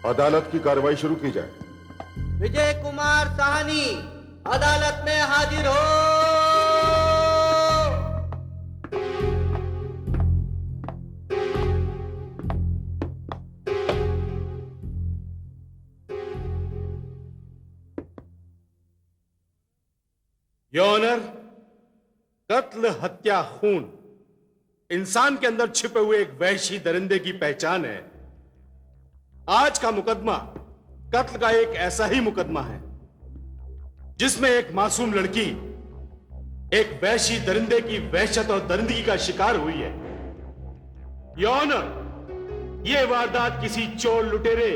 अदालत की कार्रवाई शुरू की जाए। विजय कुमार साहनी अदालत में हाजिर हो। योर ऑनर, कत्ल, हत्या, खून इंसान के अंदर छिपे हुए एक वहशी दरिंदे की पहचान है। आज का मुकदमा कत्ल का एक ऐसा ही मुकदमा है जिसमें एक मासूम लड़की एक वहशी दरिंदे की वहशत और दरिंदगी का शिकार हुई है। योर ऑनर, यह वारदात किसी चोर, लुटेरे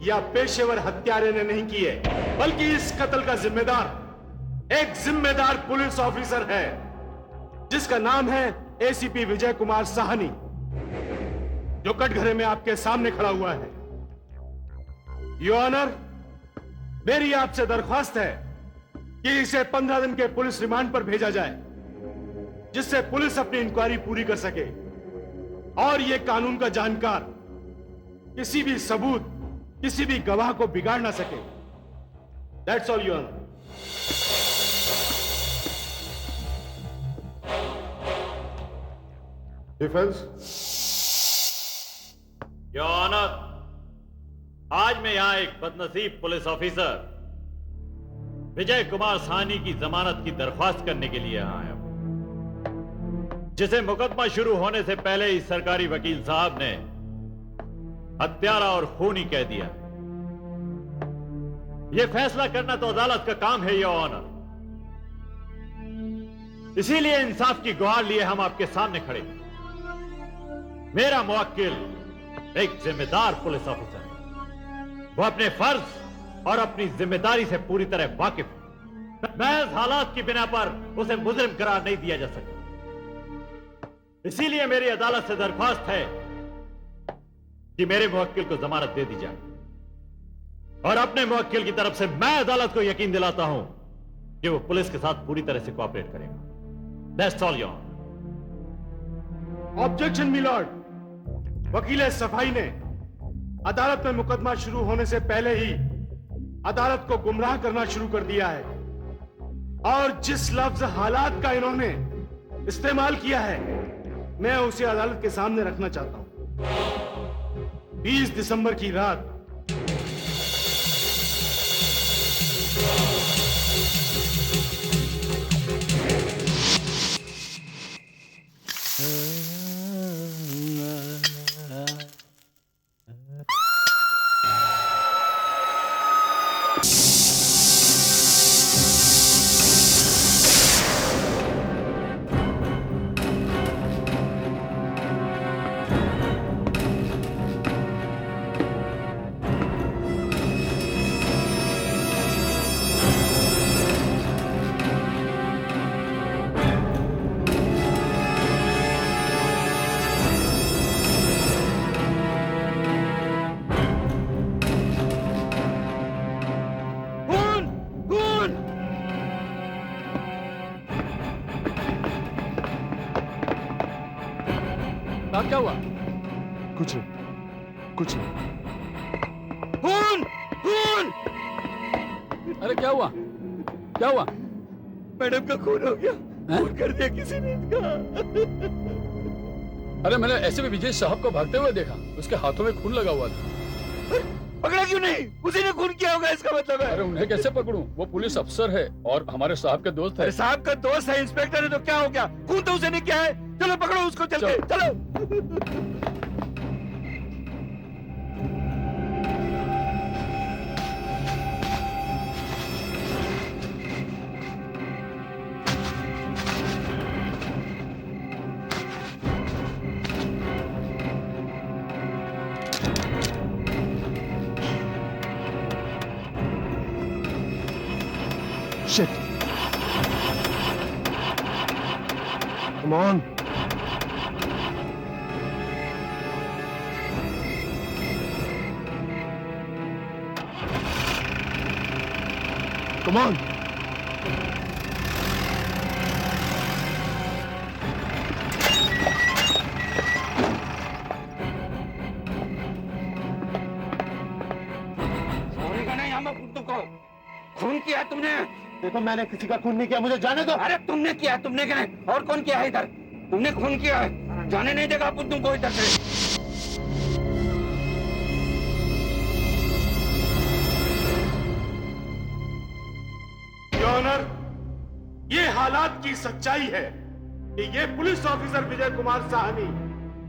या पेशेवर हत्यारे ने नहीं की है, बल्कि इस कत्ल का जिम्मेदार एक जिम्मेदार पुलिस ऑफिसर है जिसका नाम है एसीपी विजय कुमार साहनी, जो कटघरे में आपके सामने खड़ा हुआ है। योर ऑनर, मेरी आपसे दरख्वास्त है कि इसे 15 दिन के पुलिस रिमांड पर भेजा जाए, जिससे पुलिस अपनी इंक्वायरी पूरी कर सके और यह कानून का जानकार किसी भी सबूत, किसी भी गवाह को बिगाड़ ना सके। That's all your honour. Defence. Your honour, आज मैं यहां एक बदनसीब पुलिस ऑफिसर विजय कुमार साहनी की जमानत की दरख्वास्त करने के लिए यहां आया हूं, जिसे मुकदमा शुरू होने से ही इस सरकारी वकील साहब ने हत्यारा और खूनी कह दिया। यह फैसला करना तो अदालत का काम है योर ऑनर, इसीलिए इंसाफ की गुहार लिए हम आपके सामने खड़े हैं। मेरा मुवक्किल एक जिम्मेदार पुलिस ऑफिसर है, वो अपने फर्ज और अपनी जिम्मेदारी से पूरी तरह वाकिफ है। महज हालात की बिना पर उसे मुजरिम करार नहीं दिया जा सकता। इसीलिए मेरी अदालत से दरख्वास्त है कि मेरे मुवक्किल को जमानत दे दी जाए, और अपने मुवक्किल की तरफ से मैं अदालत को यकीन दिलाता हूं कि वो पुलिस के साथ पूरी तरह से कोऑपरेट करेगा। That's all your honour. Objection milord, वकील सफाई ने अदालत में मुकदमा शुरू होने से पहले ही अदालत को गुमराह करना शुरू कर दिया है, और जिस लफ्ज हालात का इन्होंने इस्तेमाल किया है, मैं उसे अदालत के सामने रखना चाहता हूं। 20 दिसंबर की रात क्या हुआ? कुछ नहीं, कुछ नहीं। खून! खून! अरे क्या हुआ? क्या हुआ? मैडम का खून हो गया। खून कर दिया किसी ने इनका। अरे मैंने ऐसे भी विजय साहब को भागते हुए देखा, उसके हाथों में खून लगा हुआ था। पकड़ा क्यों नहीं? उसी ने खून किया होगा, इसका मतलब है। अरे उन्हें कैसे पकड़ूं? वो पुलिस अफसर है और हमारे साहब के दोस्त है। अरे साहब का दोस्त है, इंस्पेक्टर है, तो क्या हो गया? खून तो उसे नहीं किया है। चलो पकड़ो उसको, चल के चलो। Shit. Come on. Come on. खून किया है तुमने। देखो मैंने किसी का खून नहीं किया, मुझे जाने दो। अरे तुमने किया है, तुमने क्या नहीं, और कौन किया है इधर? तुमने खून किया है, जाने नहीं देगा अपन तुमको इधर से। योर ऑनर, ये हालात की सच्चाई है कि ये पुलिस ऑफिसर विजय कुमार साहनी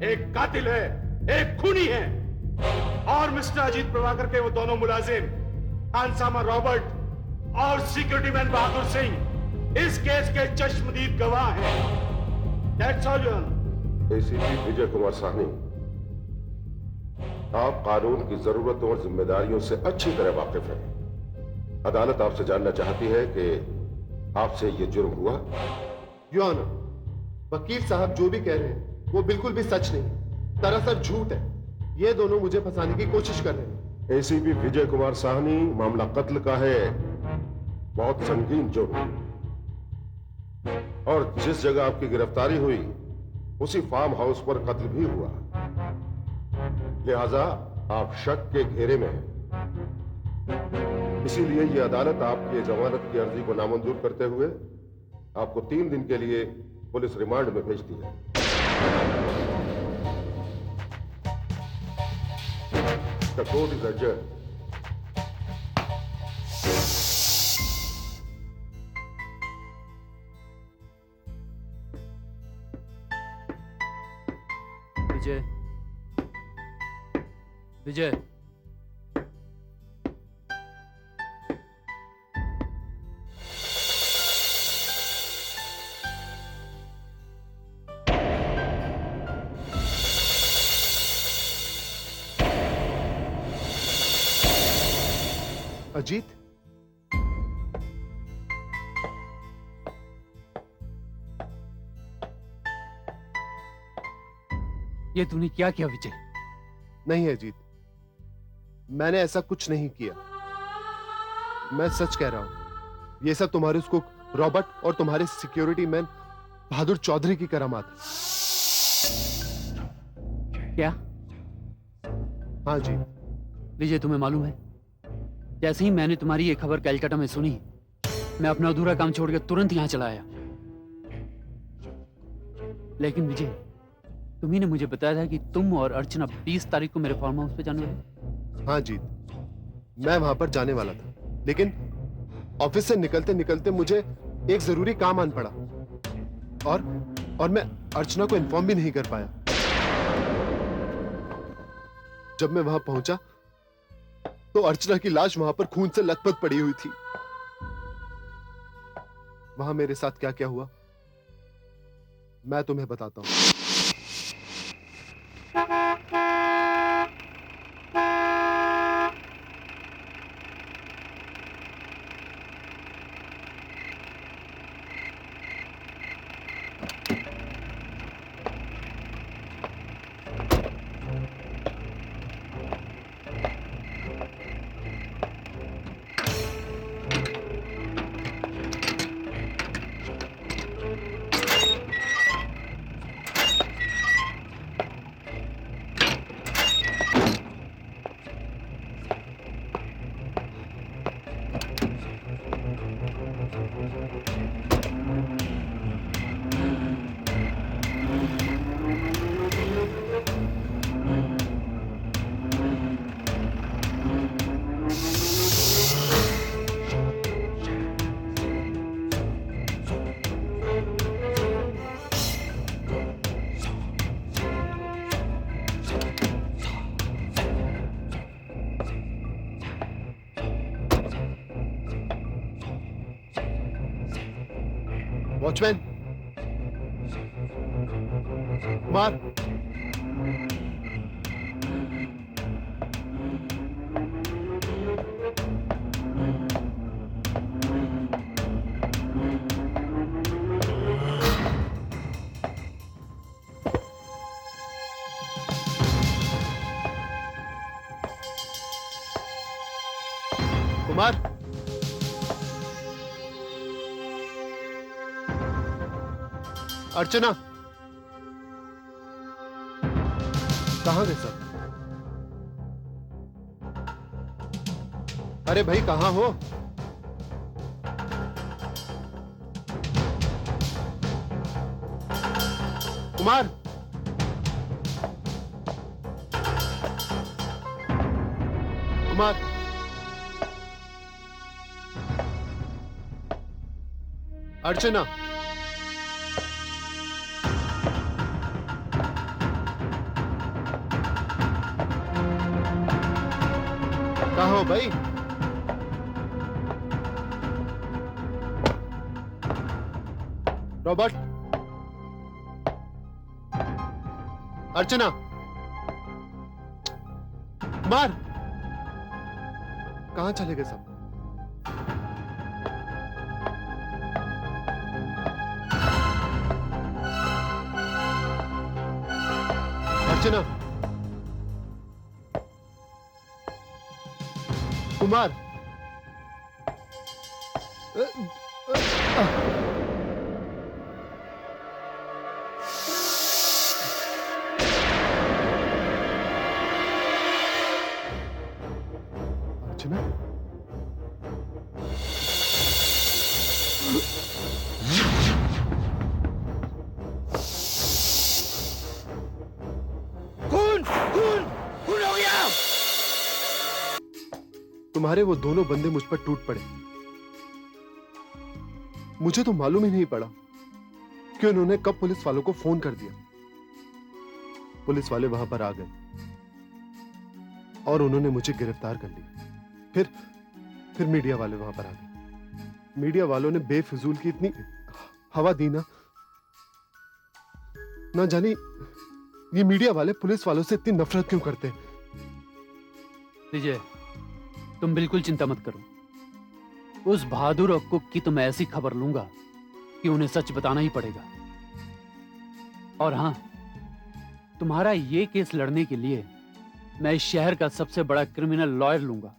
एक कातिल है, एक खूनी है, और मिस्टर अजीत प्रभाकर के वो दोनों मुलाजिम खानसामा रॉबर्ट और सिक्योरिटी मैन बहादुर सिंह इस केस के चश्मदीद गवाह हैं। That's all your honour. ACP Vijay Kumar Sahni, आप कानून की जरूरतों और जिम्मेदारियों से अच्छी तरह वाकिफ हैं। अदालत आपसे जानना चाहती है कि आपसे ये जुर्म हुआ। योर ऑनर, वकील साहब जो भी कह रहे हैं वो बिल्कुल भी सच नहीं, दरअसल झूठ है। ये दोनों मुझे फंसाने की कोशिश कर रहे हैं। एसीपी विजय कुमार साहनी, मामला कत्ल का है, बहुत संगीन जुर्म, और जिस जगह आपकी गिरफ्तारी हुई उसी फार्म हाउस पर कत्ल भी हुआ, लिहाजा आप शक के घेरे में हैं। इसीलिए यह अदालत आपकी जमानत की अर्जी को नामंजूर करते हुए आपको 3 दिन के लिए पुलिस रिमांड में भेजती है। The court is adjourned. विजय, विजय, अजीत, ये तूने क्या किया विजय? नहीं अजीत, मैंने ऐसा कुछ नहीं किया। मैं सच कह रहा हूं। ये सब तुम्हारे उसको रॉबर्ट और तुम्हारे सिक्योरिटी मैन बहादुर चौधरी की करामात है। क्या? हाँ जी। विजय, तुम्हें मालूम है, जैसे ही मैंने तुम्हारी ये खबर कैलकाटा में सुनी, मैं अपना अधूरा काम छोड़कर तुरंत यहां चला आया। लेकिन विजय, तुम्ही ने मुझे बताया था कि तुम और अर्चना 20 तारीख को मेरे फार्म हाउस पे जाने वाले। हाँ जीत, मैं वहां पर जाने वाला था, लेकिन ऑफिस से निकलते निकलते मुझे एक जरूरी काम आन पड़ा, और मैं अर्चना को इन्फॉर्म भी नहीं कर पाया। जब मैं वहां पहुंचा तो अर्चना की लाश वहां पर खून से लथपथ पड़ी हुई थी। वहां मेरे साथ क्या क्या हुआ मैं तुम्हें बताता हूं। वॉचमैन, कुमार, कुमार, अर्चना, कहां गए सब? अरे भाई कहां हो? कुमार, कुमार, अर्चना, कहाँ हो भाई? रॉबर्ट, अर्चना, कुमार, कहाँ चले गए सब? अर्चना, कुमार, अर्चना, खून खून खून हो गया। तुम्हारे वो दोनों बंदे मुझ पर टूट पड़े। मुझे तो मालूम ही नहीं पड़ा कि उन्होंने कब पुलिस वालों को फोन कर दिया। पुलिस वाले वहां पर आ गए और उन्होंने मुझे गिरफ्तार कर लिया। फिर मीडिया वाले वहां पर आ गए। मीडिया वालों ने बेफिजूल की इतनी हवा दी ना जानी ये मीडिया वाले पुलिस वालों से इतनी नफरत क्यों करते हैं। विजय, तुम बिल्कुल चिंता मत करो। उस बहादुर और कुक की तो मैं ऐसी खबर लूंगा कि उन्हें सच बताना ही पड़ेगा। और हां, तुम्हारा ये केस लड़ने के लिए मैं इस शहर का सबसे बड़ा क्रिमिनल लॉयर लूंगा।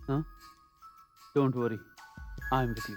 हाँ, don't worry, I am with you.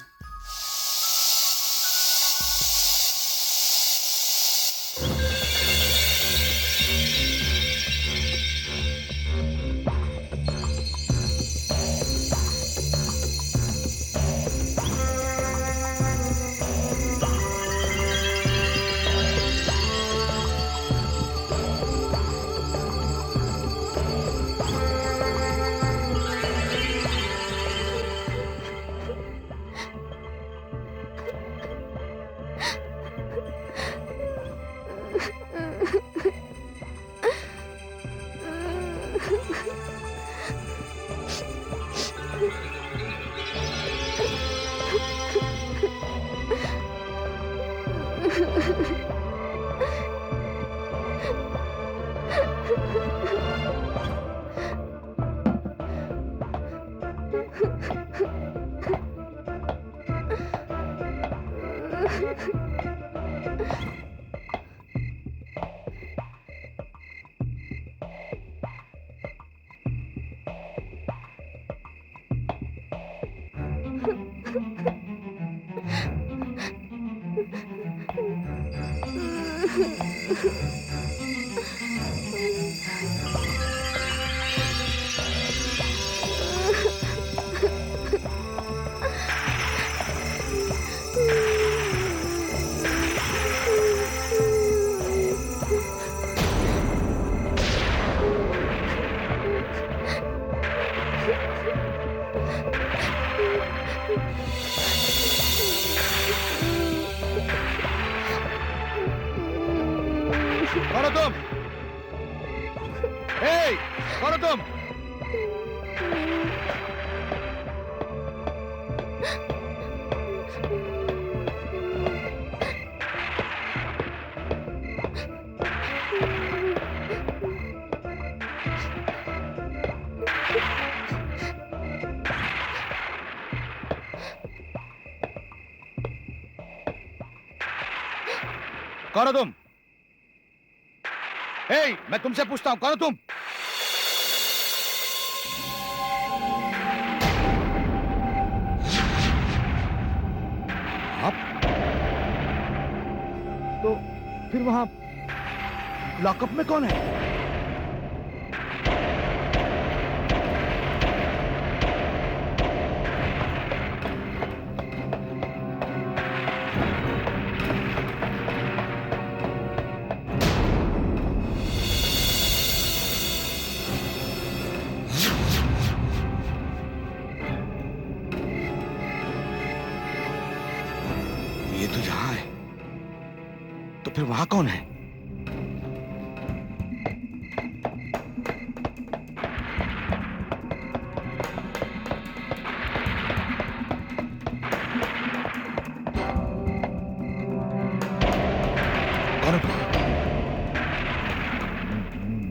कौन हो तुम? ए, कौन हो तुम? कौन हो तुम? ए, मैं तुमसे पूछता हूं, कौन हो तुम? आप? तो फिर वहां लॉकअप में कौन है? तो यहाँ है, तो फिर वहां कौन है? कौन हो तुम?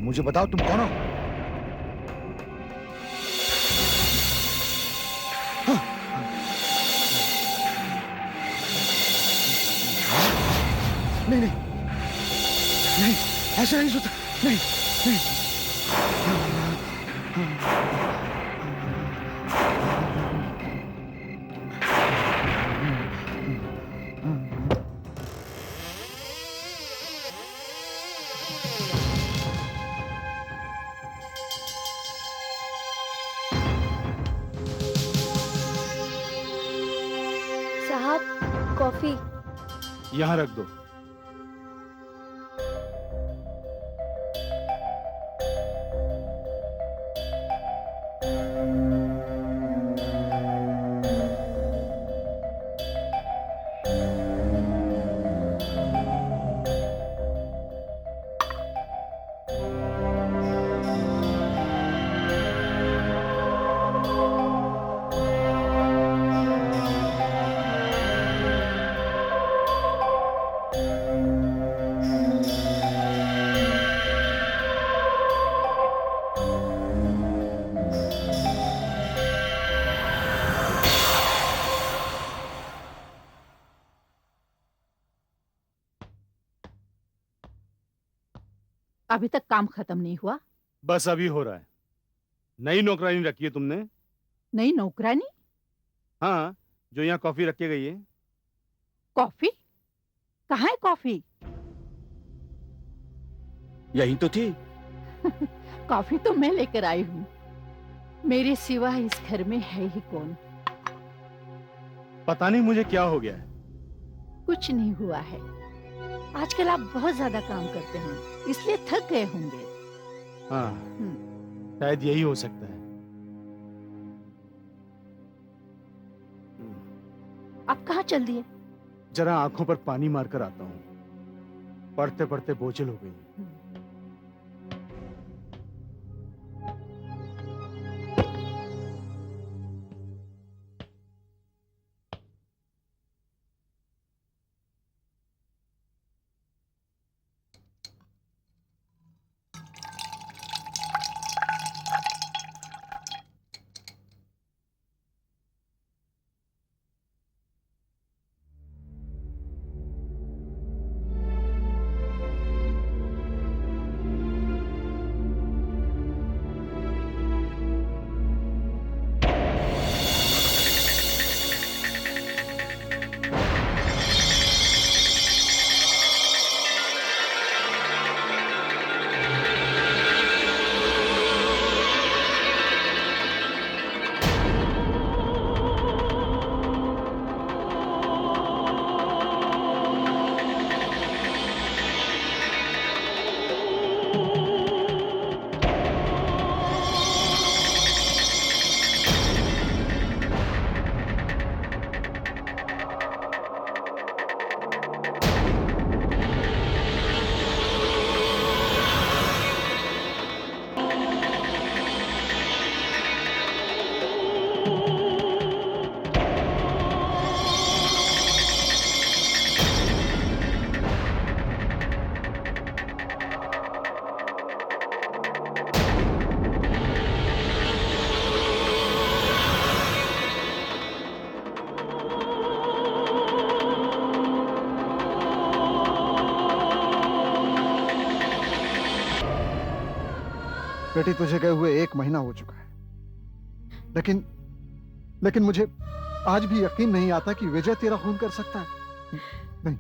मुझे बताओ तुम कौन हो? नहीं नहीं नहीं, ऐसा नहीं सोचा, नहीं नहीं। साहब, कॉफी। यहां रख दो। अभी तक काम खत्म नहीं हुआ? बस अभी हो रहा है। नई नौकरानी रखी है तुमने? नई नौकरानी? हाँ, जो यहाँ कॉफी रख के गई है। कॉफी? कहाँ है कॉफी? यही तो थी। कॉफी तो मैं लेकर आई हूँ। मेरे सिवा इस घर में है ही कौन? पता नहीं मुझे क्या हो गया है। कुछ नहीं हुआ है। आजकल आप बहुत ज्यादा काम करते हैं, इसलिए थक गए होंगे। हाँ, शायद यही हो सकता है। आप कहाँ चल दिए? जरा आंखों पर पानी मारकर आता हूँ। पढ़ते पढ़ते बोझिल हो गई। बेटी, तुझे गए हुए 1 महीना हो चुका है, लेकिन मुझे आज भी यकीन नहीं आता कि विजय तेरा खून कर सकता है। नहीं।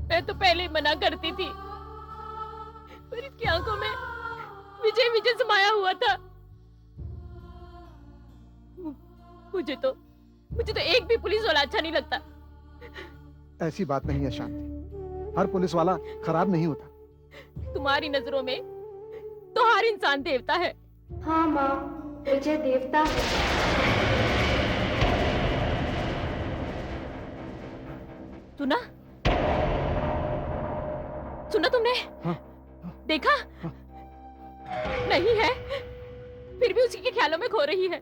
मैं तो पहले ही मना करती थी, पर इसकी आंखों में विजय विजय समाया हुआ था। मुझे तो एक भी पुलिस वाला अच्छा नहीं लगता। ऐसी बात नहीं है शांति, हर पुलिस वाला खराब नहीं होता। तुम्हारी नजरों में तो हर इंसान देवता है। हाँ माँ, विजय देवता है। सुना? सुना तुमने? हाँ। देखा? नहीं है, फिर भी उसी के ख्यालों में खो रही है।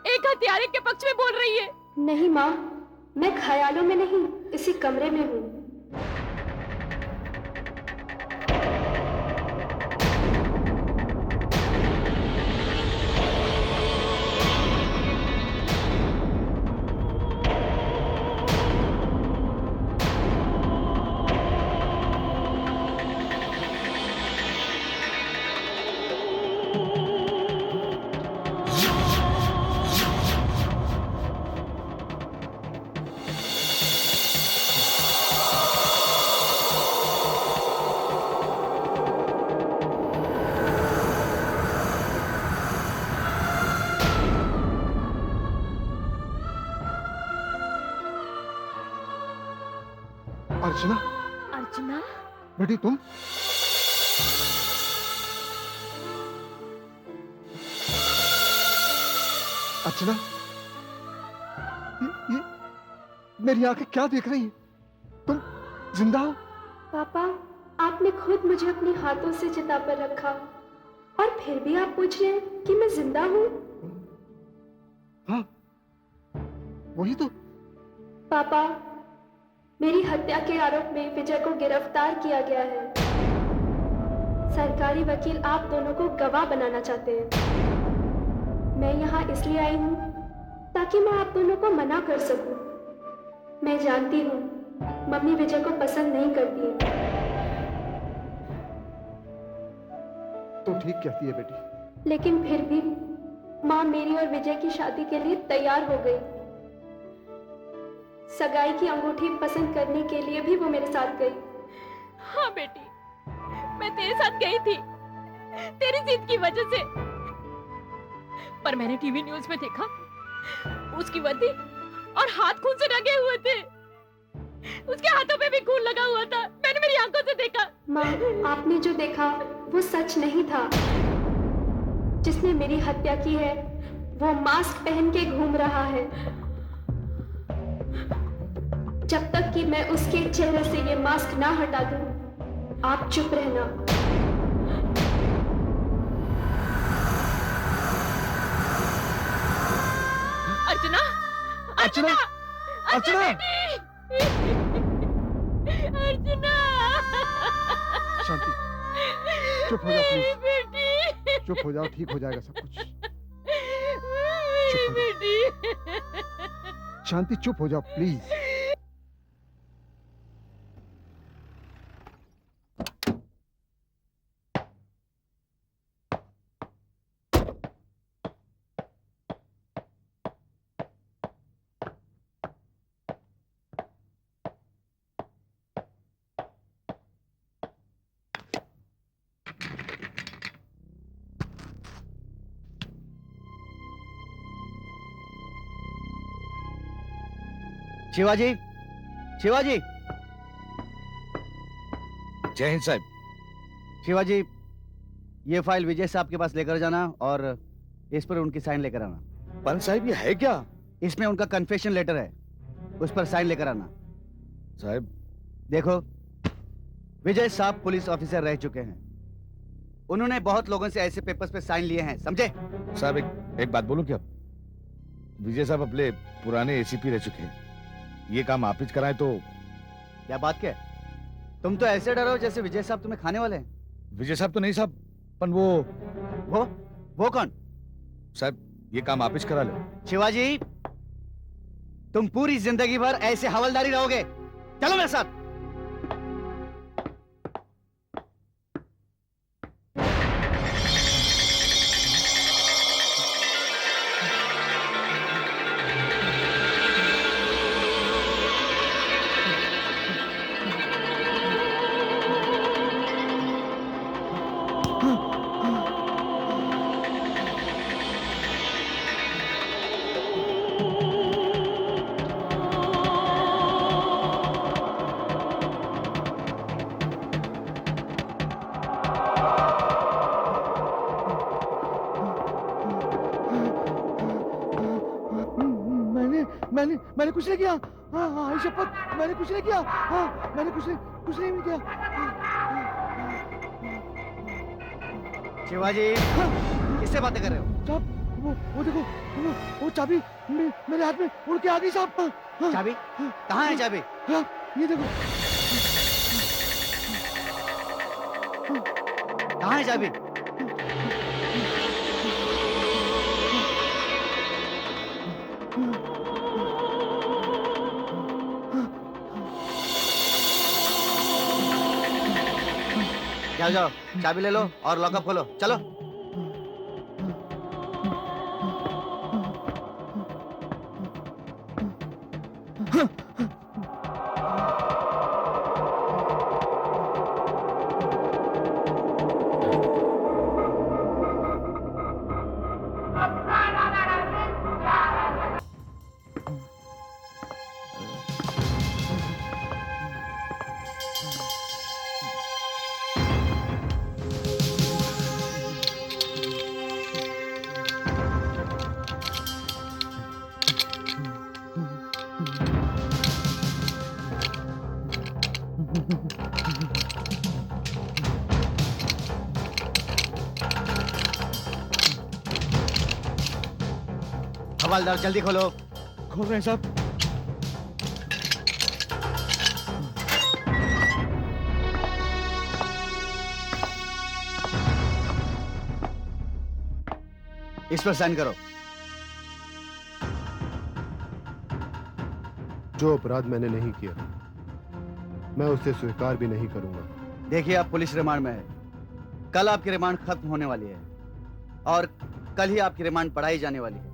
एक हत्यारे के पक्ष में बोल रही है। नहीं माँ, मैं ख्यालों में नहीं, इसी कमरे में हूँ। अर्चना, अर्चना, बेटी तुम? अर्चना, ये मेरी आंखें क्या देख रही हैं? तुम जिंदा हो? पापा, आपने खुद मुझे अपने हाथों से चिता पर रखा और फिर भी आप पूछ रहे हैं कि मैं जिंदा हूँ? हाँ, वही तो। पापा, मेरी हत्या के आरोप में विजय को गिरफ्तार किया गया है। सरकारी वकील आप दोनों को गवाह बनाना चाहते हैं। मैं यहाँ इसलिए आई हूँ ताकि मैं आप दोनों को मना कर सकूं। मैं जानती हूँ मम्मी विजय को पसंद नहीं करती है। तो ठीक कहती है बेटी। लेकिन फिर भी माँ मेरी और विजय की शादी के लिए तैयार हो गई। सगाई की अंगूठी पसंद करने के लिए भी वो मेरे साथ गई। हाँ बेटी, मैं तेरे साथ गई थी, तेरी जिद की वजह से। पर मैंने टीवी न्यूज़ में देखा, उसकी वर्दी और हाथ खून से रंगे हुए थे। उसके हाथों पे भी खून लगा हुआ था। मैंने मेरी आंखों से देखा। माँ, आपने जो देखा वो सच नहीं था। जिसने मेरी हत्या की है वो मास्क पहन के घूम रहा है। जब तक कि मैं उसके चेहरे से ये मास्क ना हटा दूं, आप चुप रहना। अर्चना, अर्चना, अर्चना, अर्चना, शांति, चुप हो जाओ प्लीज। बेटी, चुप हो जाओ, ठीक हो जाएगा सब कुछ। बेटी, शांति, चुप हो जाओ प्लीज। शिवाजी, शिवाजी, जय हिंद साहब। शिवाजी, ये फाइल विजय साहब के पास लेकर जाना और इस पर उनकी साइन लेकर आना। पंत साहब, ये है क्या? इसमें उनका कन्फेशन लेटर है, उस पर साइन लेकर आना। साहब देखो, विजय साहब पुलिस ऑफिसर रह चुके हैं। उन्होंने बहुत लोगों से ऐसे पेपर्स पे साइन लिए हैं, समझे? साहब, एक बात बोलूं क्या? विजय साहब अपने पुराने एसीपी रह चुके हैं। ये काम आप ही कराएं तो। क्या बात क्या? तुम तो ऐसे डरो जैसे विजय साहब तुम्हें खाने वाले हैं। विजय साहब तो नहीं साहब, पर वो कौन? साहब, ये काम आप ही करा लो। शिवाजी, तुम पूरी जिंदगी भर ऐसे हवलदारी रहोगे। चलो मेरे साथ। मैंने कुछ नहीं किया। हाँ हाँ शपथ, मैंने कुछ नहीं किया। हाँ मैंने कुछ नहीं किया। शिवाजी, किससे बातें कर रहे हो? साहब वो देखो, वो चाबी मेरे हाथ में उड़ के आ गई साहब। हाँ, चाबी? कहाँ है चाबी? हाँ, ये देखो। कहाँ है चाबी? जाओ जाओ, चाबी ले लो और लॉकअप खोलो, चलो। हवालदार जल्दी खोलो। खोल रहे हैं साहब। इस पर साइन करो। जो अपराध मैंने नहीं किया मैं उसे स्वीकार भी नहीं करूंगा। देखिए, आप पुलिस रिमांड में है। कल आपकी रिमांड खत्म होने वाली है और कल ही आपकी रिमांड पढ़ाई जाने वाली है,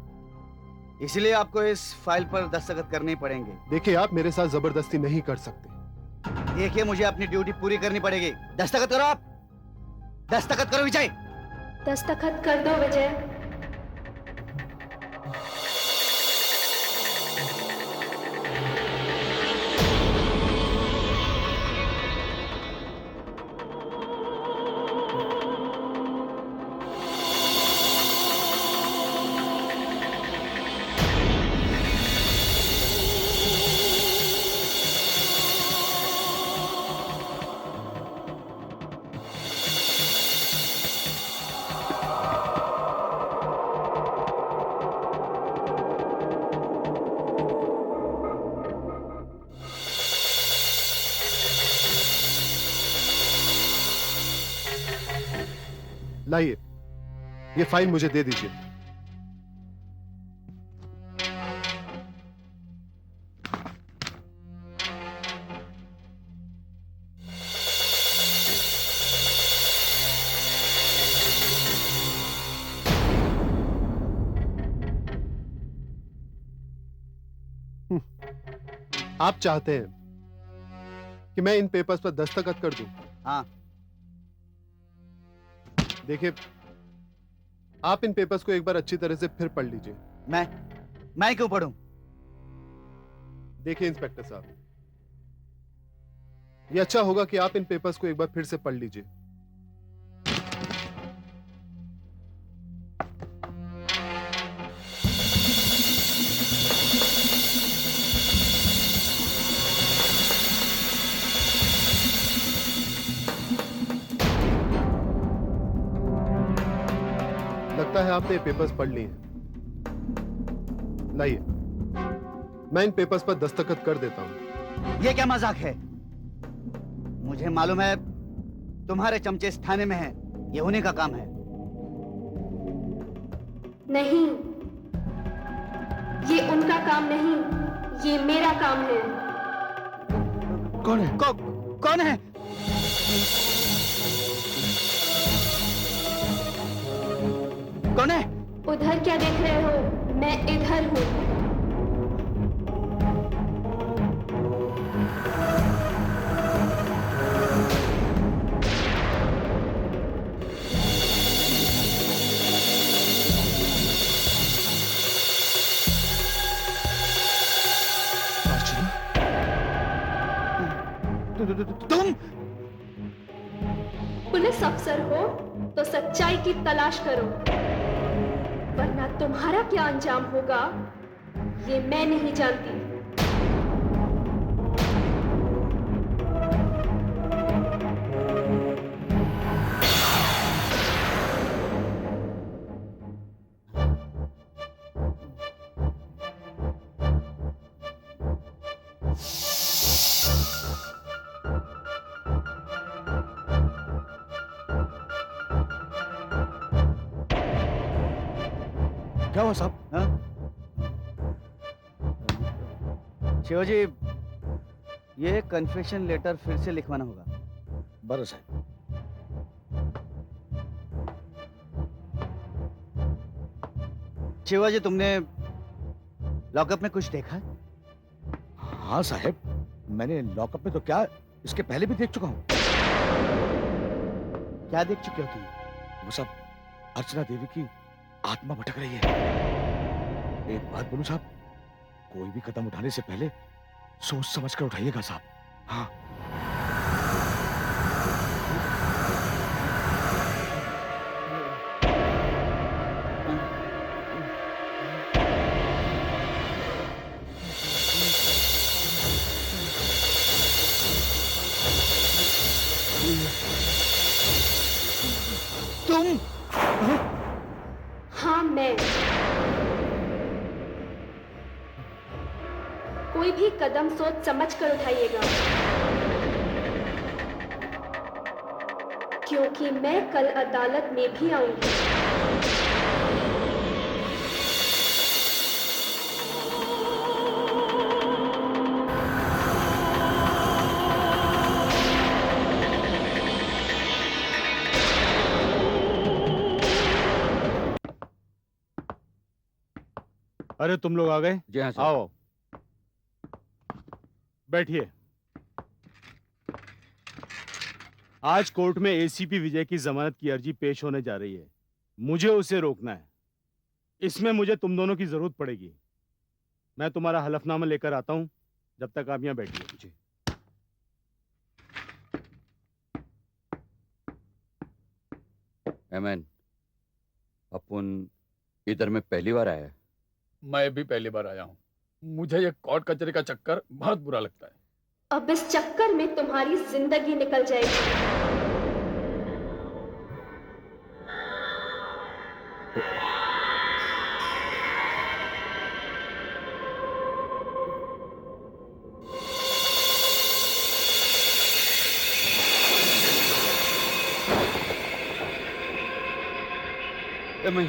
इसलिए आपको इस फाइल पर दस्तखत करने पड़ेंगे। देखिए, आप मेरे साथ जबरदस्ती नहीं कर सकते। देखिए, मुझे अपनी ड्यूटी पूरी करनी पड़ेगी। दस्तखत करो आप। दस्तखत करो विजय। दस्तखत कर दो विजय। लाइए, ये फाइल मुझे दे दीजिए। आप चाहते हैं कि मैं इन पेपर्स पर दस्तखत कर दूं? हाँ। देखिए, आप इन पेपर्स को एक बार अच्छी तरह से फिर पढ़ लीजिए। मैं क्यों पढ़ूं? देखिए इंस्पेक्टर साहब, ये अच्छा होगा कि आप इन पेपर्स को एक बार फिर से पढ़ लीजिए। लगता है आपने ये पेपर्स पढ़ लिए हैं। लाइए, मैं इन पेपर्स पर दस्तखत कर देता हूं। ये क्या मजाक है? मुझे मालूम है तुम्हारे चमचे इस थाने में हैं। ये उन्हीं का काम है। नहीं, ये उनका काम नहीं, ये मेरा काम है। कौन है? कौन है? कौन है? उधर क्या देख रहे हो? मैं इधर हूं। तुम पुलिस अफसर हो तो सच्चाई की तलाश करो, वरना तुम्हारा क्या अंजाम होगा ये मैं नहीं जानती। क्या हुआ साहब? हाँ? शिवाजी, ये कन्फेशन लेटर फिर से लिखवाना होगा। बरं साहेब। शिवाजी, तुमने लॉकअप में कुछ देखा? हाँ साहेब, मैंने लॉकअप में तो क्या, इसके पहले भी देख चुका हूँ। क्या देख चुके हो तुम? वो सब अर्चना देवी की आत्मा भटक रही है। एक बात बोलूं साहब, कोई भी कदम उठाने से पहले सोच समझ कर उठाइएगा साहब। हाँ। तुम? हाँ, मैं। कोई भी कदम सोच समझ कर उठाइएगा, क्योंकि मैं कल अदालत में भी आऊंगी। अरे तुम लोग आ गए? जी हाँ सर। आओ, बैठिए। आज कोर्ट में एसीपी विजय की जमानत की अर्जी पेश होने जा रही है। मुझे उसे रोकना है। इसमें मुझे तुम दोनों की जरूरत पड़ेगी। मैं तुम्हारा हलफनामा लेकर आता हूं, जब तक आप यहां बैठिए। जी। एमएन, अपन इधर में पहली बार आया है। मैं भी पहली बार आया हूँ। मुझे ये कोर्ट कचहरी का चक्कर बहुत बुरा लगता है। अब इस चक्कर में तुम्हारी जिंदगी निकल जाएगी। एमएन,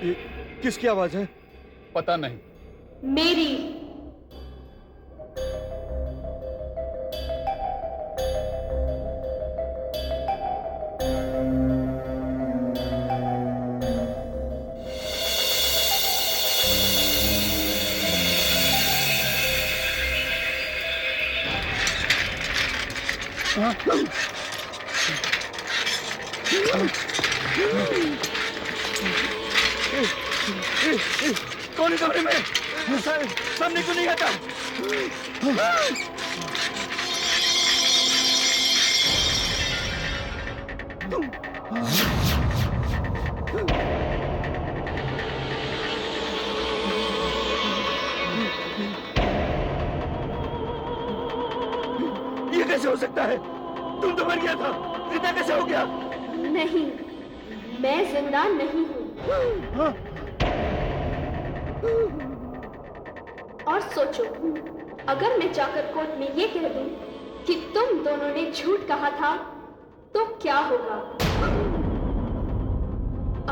ये किसकी आवाज है? पता नहीं। मेरी। कौन है कमरे में? सामने क्यों नहीं आता? ये कैसे हो सकता है? तुम तो मर गया था, जिंदा कैसे हो गया? नहीं, मैं जिंदा नहीं हूँ। और सोचो, अगर मैं जाकर कोर्ट में ये कह दूं कि तुम दोनों ने झूठ कहा था, तो क्या होगा?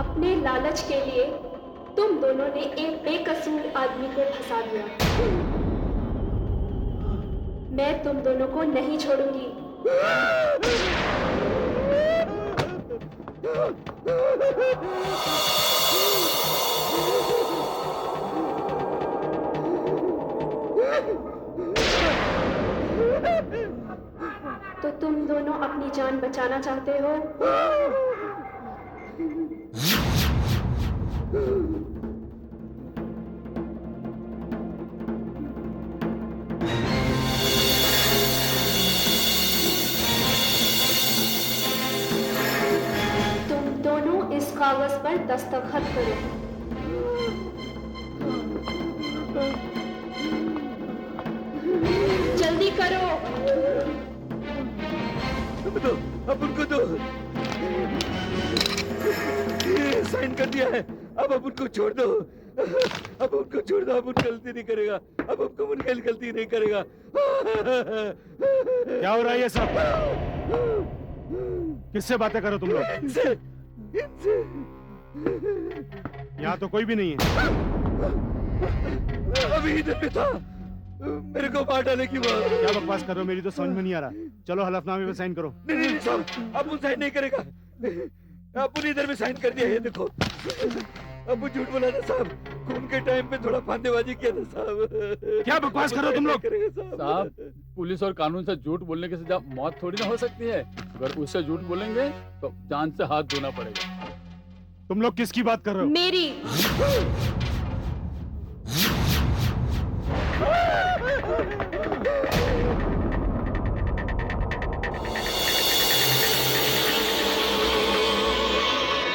अपने लालच के लिए तुम दोनों ने एक बेकसूर आदमी को फंसा दिया। मैं तुम दोनों को नहीं छोड़ूंगी। तो तुम दोनों अपनी जान बचाना चाहते हो? तुम दोनों इस कागज पर दस्तखत करो। जल्दी करो। अब उनको तो साइन कर दिया है। अब उनको छोड़ दो। अब उनको छोड़ दो। अब उन गलती नहीं करेगा। अब हमको मुनकेल गलती नहीं करेगा। क्या हो रहा है ये सब? किससे बातें करो तुम लोग? इनसे यहाँ तो कोई भी नहीं है। अभी इधर पे था, मेरे को मार डाले की बात। क्या बकवास कर रहे हो, मेरी तो समझ में नहीं आ रहा। चलो हलफनामे पे साइन करो। नहीं साहब, अपुन साइन नहीं करेगा। अपुन इधर में साइन कर दिया, ये देखो। अपुन झूठ बोला था साहब, खून के टाइम पे थोड़ा फांदेबाजी किया था साहब। क्या बकवास कर रहे हो तुम लोग? साहब, पुलिस और कानून से झूठ बोलने की सजा मौत थोड़ी ना हो सकती है। अगर उससे झूठ बोलेंगे तो जान से हाथ धोना पड़ेगा। तुम लोग किसकी बात कर रहे हो? मेरी।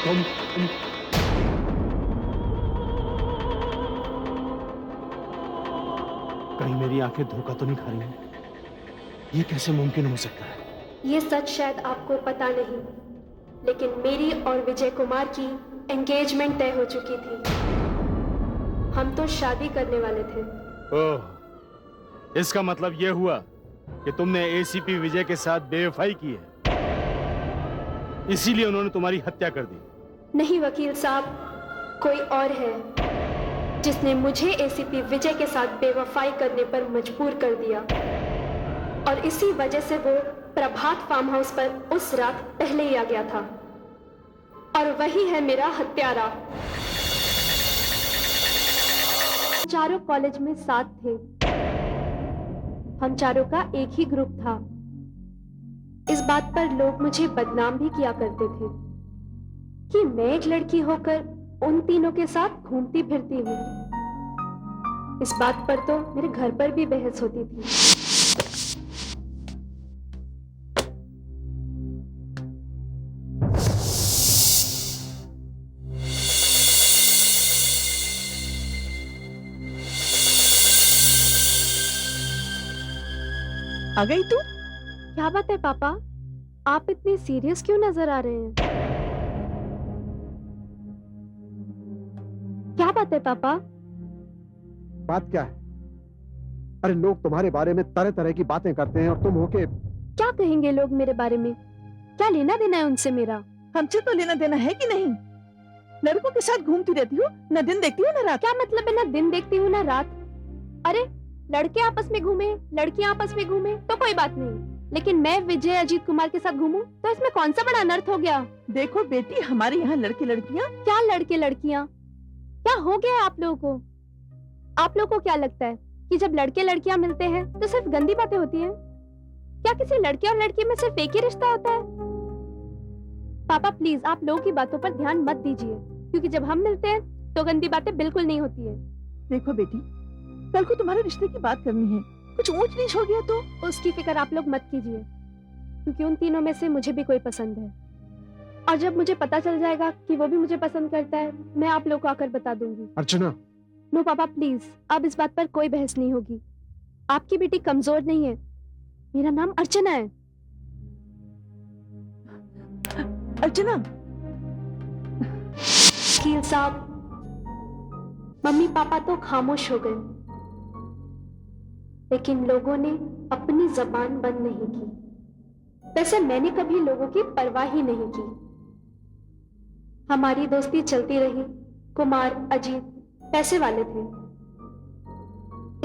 तुम कहीं मेरी आंखें धोखा तो नहीं खा रही हैं? ये कैसे मुमकिन हो सकता है? ये सच शायद आपको पता नहीं, लेकिन मेरी और विजय कुमार की एंगेजमेंट तय हो चुकी थी। हम तो शादी करने वाले थे। ओह, इसका मतलब ये हुआ कि तुमने एसीपी विजय के साथ बेवफाई की है, इसीलिए उन्होंने तुम्हारी हत्या कर दी। नहीं वकील साहब, कोई और है जिसने मुझे एसीपी विजय के साथ बेवफाई करने पर मजबूर कर दिया, और इसी वजह से वो प्रभात फार्म हाउस पर उस रात पहले ही आ गया था, और वही है मेरा हत्यारा। चारों कॉलेज में साथ थे, हम चारों का एक ही ग्रुप था। इस बात पर लोग मुझे बदनाम भी किया करते थे कि मैं एक लड़की होकर उन तीनों के साथ घूमती फिरती हूँ। इस बात पर तो मेरे घर पर भी बहस होती थी। आ गई तू? क्या बात है पापा, आप इतने सीरियस क्यों नजर आ रहे हैं? क्या बात है पापा? बात क्या है? अरे लोग तुम्हारे बारे में तरह तरह की बातें करते हैं और तुम होके क्या कहेंगे लोग मेरे बारे में? क्या लेना देना है उनसे मेरा? हमसे तो लेना देना है कि नहीं? लड़कों के साथ घूमती रहती हूँ, न दिन देखती हूँ न रात। क्या मतलब है ना दिन देखती हूँ ना रात? अरे लड़के आपस में घूमे, लड़कियां आपस में घूमे तो कोई बात नहीं, लेकिन मैं विजय अजीत कुमार के साथ घूमूं तो इसमें कौन सा बड़ा अनर्थ हो गया? देखो बेटी, हमारे यहाँ लड़के लड़कियाँ। क्या लड़के लड़कियां? क्या हो गया है आप लोगों को? आप लोगों को क्या लगता है कि जब लड़के लड़कियां मिलते हैं तो सिर्फ गंदी बातें होती हैं? क्या किसी लड़के और लड़की में सिर्फ एक ही रिश्ता होता है? पापा प्लीज आप लोगों की बातों पर ध्यान मत दीजिए, क्योंकि जब हम मिलते हैं तो गंदी बातें बिल्कुल नहीं होती है। देखो बेटी, कल को तुम्हारे रिश्ते की बात करनी है, कुछ ऊंच नीच हो गया तो उसकी फिक्र आप लोग मत कीजिए, क्योंकि उन तीनों में से मुझे भी कोई पसंद है, और जब मुझे पता चल जाएगा कि वो भी मुझे पसंद करता है, मैं आप लोग को आकर बता दूंगी। अर्चना, नो पापा प्लीज, अब इस बात पर कोई बहस नहीं होगी। आपकी बेटी कमजोर नहीं है, मेरा नाम अर्चना है। अर्चना। वकील साहब, मम्मी पापा तो खामोश हो गए, लेकिन लोगों ने अपनी जबान बंद नहीं की। वैसे मैंने कभी लोगों की परवाह ही नहीं की। हमारी दोस्ती चलती रही। कुमार अजीत पैसे वाले थे,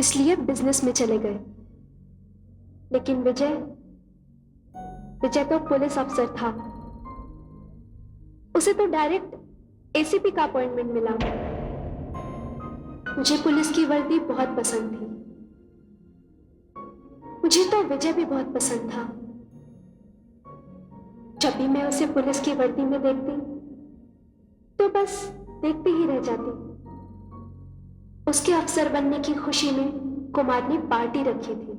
इसलिए बिजनेस में चले गए, लेकिन विजय तो पुलिस अफसर था, उसे तो डायरेक्ट एसीपी का अपॉइंटमेंट मिला। मुझे पुलिस की वर्दी बहुत पसंद थी, मुझे तो विजय भी बहुत पसंद था। जब भी मैं उसे पुलिस की वर्दी में देखती तो बस देखती ही रह जाती। उसके अफसर बनने की खुशी में कुमार ने पार्टी रखी थी।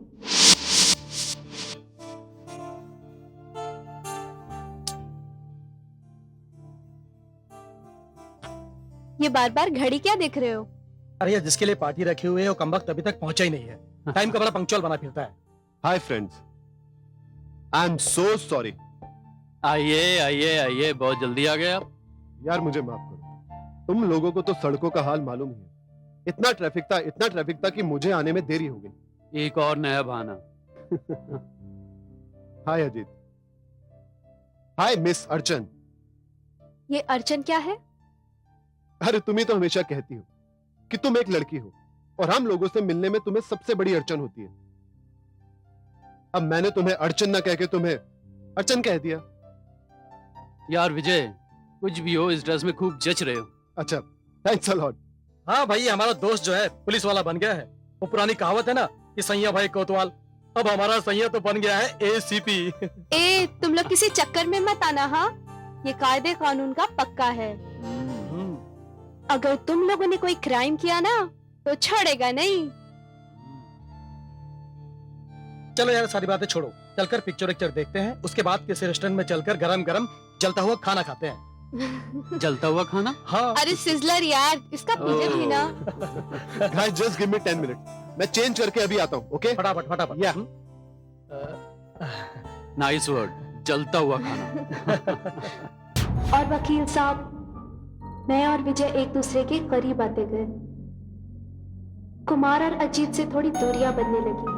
ये बार बार घड़ी क्या देख रहे हो? अरे यार, जिसके लिए पार्टी रखी हुई है वो कमबख्त अभी तक पहुंचा ही नहीं है। टाइम का बड़ा पंक्चुअल बना फिरता है। Hi friends, I am so sorry. आइए आइए आइए, बहुत जल्दी आ गए आप। यार मुझे माफ करो, तुम लोगों को तो सड़कों का हाल मालूम ही है। इतना ट्रैफिक था कि मुझे आने में देरी हो गई। एक और नया बहाना। हाय अजीत। हाय मिस अर्चन। ये अर्चन क्या है? अरे तुम ही तो हमेशा कहती हो कि तुम एक लड़की हो और हम लोगों से मिलने में तुम्हें सबसे बड़ी अड़चन होती है। अब मैंने तुम्हें अड़चन ना कह के तुम्हें अड़चन कह दिया। यार विजय, कुछ भी हो, इस ड्रेस में खूब जच रहे हो। अच्छा, थैंक्स अ लॉट। हाँ भाई, हमारा दोस्त जो है पुलिस वाला बन गया है। वो पुरानी कहावत है ना कि सैया भाई कोतवाल, अब हमारा सैया तो बन गया है एसीपी। तुम लोग किसी चक्कर में मत आना। हाँ, ये कायदे कानून का पक्का है। अगर तुम लोगों ने कोई क्राइम किया ना तो छोड़ेगा नहीं। चलो यार, सारी बातें छोड़ो, चलकर पिक्चर देखते हैं। उसके बाद किसी रेस्टोरेंट में चलकर गरम गरम जलता हुआ खाना खाते हैं। जलता हुआ खाना? हाँ। अरे सिजलर यार, इसका पीछे भी ना। Guys just give me 10 minute, मैं चेंज करके अभी आता हूँ। ओके, फटाफट फटाफट। या नाइस वर्ड, जलता हुआ खाना। और वकील साहब, मैं और विजय एक दूसरे के करीब आते गए। कुमार और अजीत से थोड़ी दूरियां बनने लगी,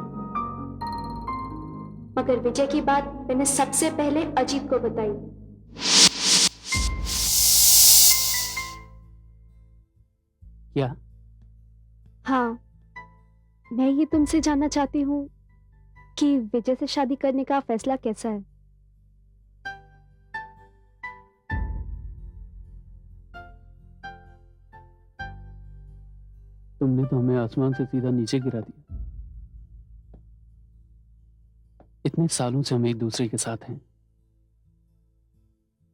मगर विजय की बात मैंने सबसे पहले अजीत को बताई। क्या? हाँ, मैं ये तुमसे जानना चाहती हूँ कि विजय से शादी करने का फैसला कैसा है। तुमने तो हमें आसमान से सीधा नीचे गिरा दिया। इतने सालों से हम एक दूसरे के साथ हैं,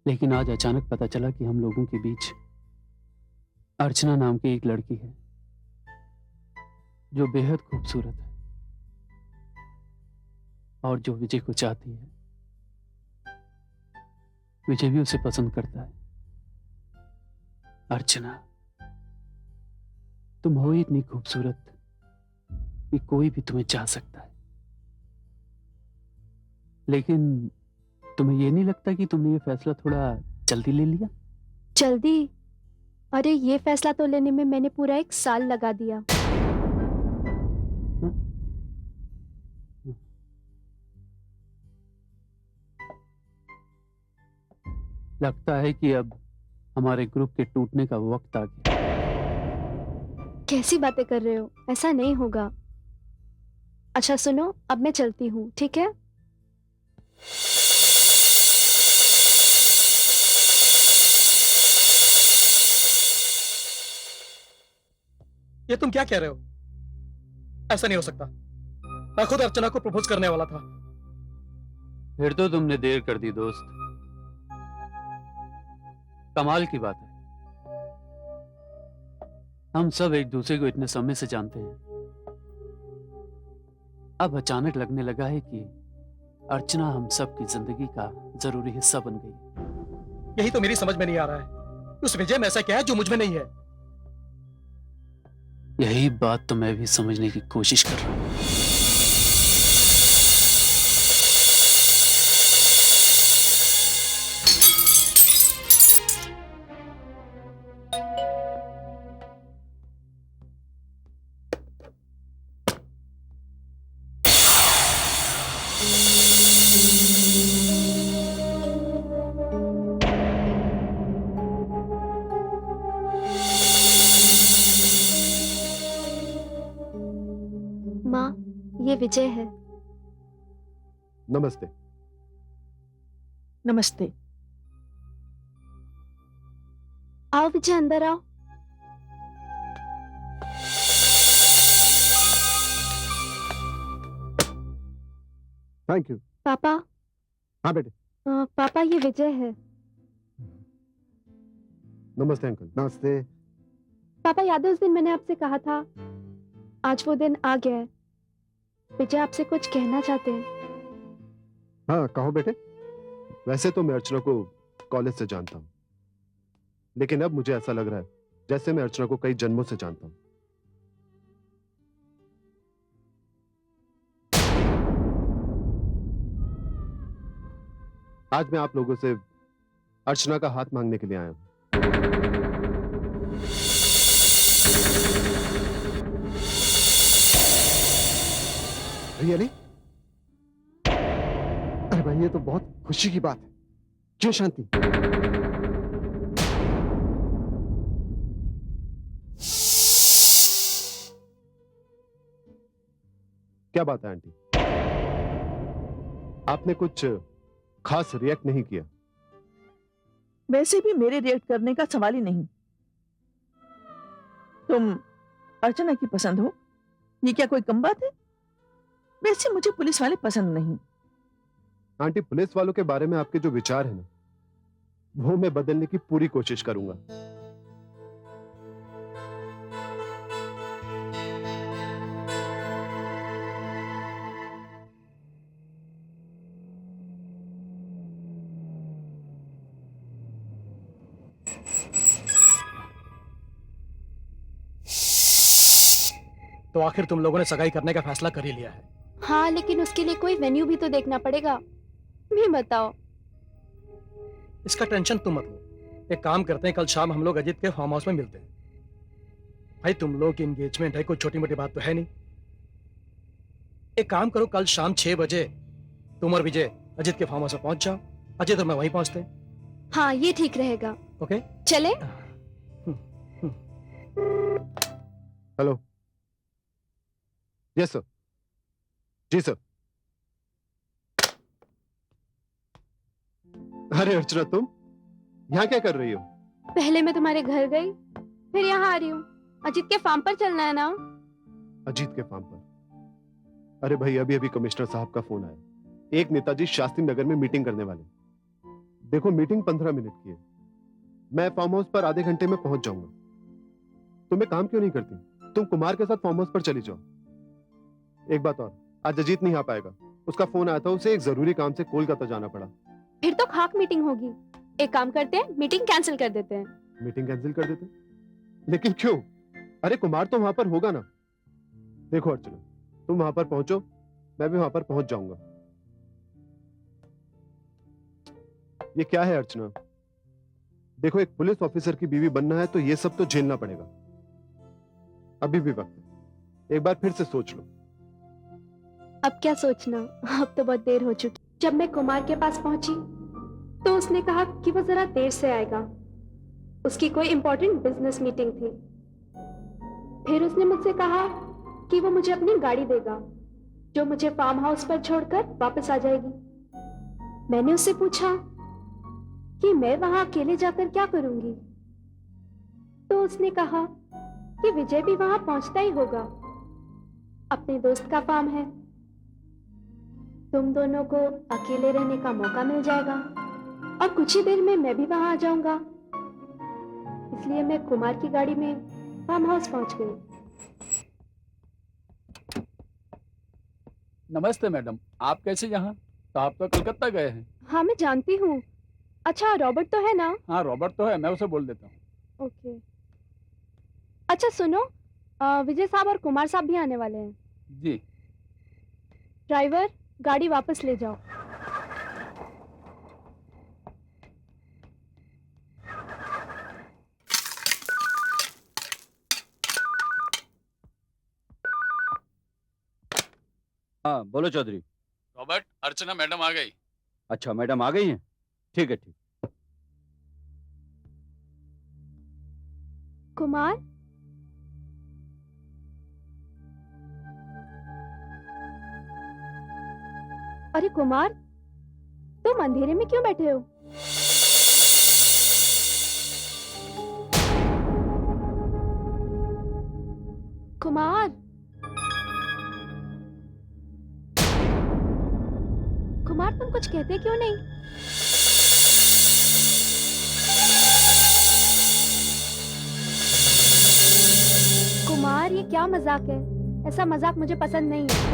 लेकिन आज अचानक पता चला कि हम लोगों के बीच अर्चना नाम की एक लड़की है जो बेहद खूबसूरत है और जो विजय को चाहती है। विजय भी उसे पसंद करता है। अर्चना, तुम हो इतनी खूबसूरत कि कोई भी तुम्हें चाह सकता है, लेकिन तुम्हें यह नहीं लगता कि तुमने ये फैसला थोड़ा जल्दी ले लिया? जल्दी? अरे ये फैसला तो लेने में मैंने पूरा 1 साल लगा दिया। लगता है कि अब हमारे ग्रुप के टूटने का वक्त आ गया। कैसी बातें कर रहे हो? ऐसा नहीं होगा। अच्छा सुनो, अब मैं चलती हूँ, ठीक है? ये तुम क्या कह रहे हो? ऐसा नहीं हो सकता। मैं खुद अर्चना को प्रपोज करने वाला था। फिर तो तुमने देर कर दी दोस्त। कमाल की बात है, हम सब एक दूसरे को इतने समय से जानते हैं, अब अचानक लगने लगा है कि अर्चना हम सब की जिंदगी का जरूरी हिस्सा बन गई। यही तो मेरी समझ में नहीं आ रहा है, उस विजय में ऐसा क्या है जो मुझ में नहीं है? यही बात तो मैं भी समझने की कोशिश कर रहा हूं। माँ, ये विजय है। नमस्ते। नमस्ते। आओ विजय, अंदर आओ। Thank you. पापा। हाँ बेटे। पापा, ये विजय है। नमस्ते अंकल। नमस्ते। पापा, याद है उस दिन मैंने आपसे कहा था? आज वो दिन आ गया है। विजय आपसे कुछ कहना चाहते हैं। हाँ कहो बेटे। वैसे तो मैं अर्चना को कॉलेज से जानता हूं, लेकिन अब मुझे ऐसा लग रहा है जैसे मैं अर्चना को कई जन्मों से जानता हूं। आज मैं आप लोगों से अर्चना का हाथ मांगने के लिए आया हूं। रियली? अरे भाई ये तो बहुत खुशी की बात है। क्यों शांति? क्या बात है आंटी? आपने कुछ खास रिएक्ट नहीं किया? वैसे भी मेरे रिएक्ट करने का सवाल ही नहीं। तुम अर्चना की पसंद हो, ये क्या कोई कम बात है? वैसे मुझे पुलिस वाले पसंद नहीं। आंटी, पुलिस वालों के बारे में आपके जो विचार है ना, वो मैं बदलने की पूरी कोशिश करूंगा। तो आखिर तुम लोगों ने सगाई करने का फैसला कर ही लिया है। हाँ, लेकिन उसके लिए कोई वेन्यू भी तो देखना पड़ेगा। भी बताओ। इसका टेंशन तुम मत लो। एक काम करते हैं, कल शाम हम लोग अजीत के फार्म हाउस में मिलते हैं। भाई तुम लोग की एंगेजमेंट है, कोई छोटी मोटी बात तो है नहीं। एक काम करो, कल शाम 6 बजे तुम और विजय अजीत के फार्म हाउस में पहुंच जाओ। अजय तो मैं वहीं पहुंचते हैं। हाँ, ये ठीक रहेगा। ओके, चले। हेलो। Yes sir. जी सर। अरे अर्चना, तुम यहाँ क्या कर रही हो? पहले मैं तुम्हारे घर गई, फिर यहाँ आ रही हूँ। अजीत के फार्म पर चलना है ना? अजीत के फार्म पर? अरे भाई, अभी अभी कमिश्नर साहब का फोन आया। एक नेताजी शास्त्री नगर में मीटिंग करने वाले। देखो, मीटिंग 15 मिनट की है। मैं फार्म हाउस पर आधे घंटे में पहुंच जाऊंगा। तुम एक काम क्यों नहीं करती? तुम कुमार के साथ फार्म हाउस पर चली जाओ। एक बात और, आज अजीत नहीं आ पाएगा। उसका फोन आया था, उसे एक जरूरी काम से कोलकाता जाना पड़ा। फिर तो खाक मीटिंग होगी। एक काम करते हैं, मीटिंग कैंसिल कर देते हैं। मीटिंग कैंसिल कर देते? लेकिन क्यों? अरे कुमार तो वहां पर होगा ना। देखो अर्चना, तुम वहां पर पहुंचो, मैं भी वहां पर पहुंच जाऊंगा। ये क्या है अर्चना? देखो, एक पुलिस ऑफिसर की बीवी बनना है तो ये सब तो झेलना पड़ेगा। अभी भी वक्त है, एक बार फिर से सोच लो। अब क्या सोचना, अब तो बहुत देर हो चुकी। जब मैं कुमार के पास पहुंची तो उसने कहा कि वो जरा देर से आएगा। उसकी कोई इंपॉर्टेंट बिजनेस मीटिंग थी। फिर उसने मुझसे कहा कि वो मुझे अपनी गाड़ी देगा, जो मुझे फार्म हाउस पर छोड़कर वापस आ जाएगी। मैंने उससे पूछा कि मैं वहां अकेले जाकर क्या करूंगी, तो उसने कहा कि विजय भी वहां पहुंचता ही होगा, अपने दोस्त का फार्म है। तुम दोनों को अकेले रहने का मौका मिल जाएगा और कुछ ही देर में मैं भी वहां आ जाऊंगा। इसलिए मैं कुमार की गाड़ी में फार्म हाउस पहुंच गई। नमस्ते मैडम, आप कैसे यहाँ? तो आप तो कलकत्ता गए हैं। हाँ, मैं जानती हूँ। अच्छा, रॉबर्ट तो है ना? हाँ, रॉबर्ट तो है, मैं उसे बोल देता हूँ। ओके। अच्छा सुनो, विजय साहब और कुमार साहब भी आने वाले हैं। जी। ड्राइवर, गाड़ी वापस ले जाओ। हाँ बोलो चौधरी। रॉबर्ट, अर्चना मैडम आ गई। अच्छा, मैडम आ गई हैं? ठीक है, ठीक। कुमार, अरे कुमार, तुम अंधेरे में क्यों बैठे हो? कुमार, कुमार तुम कुछ कहते क्यों नहीं? कुमार, ये क्या मजाक है? ऐसा मजाक मुझे पसंद नहीं है।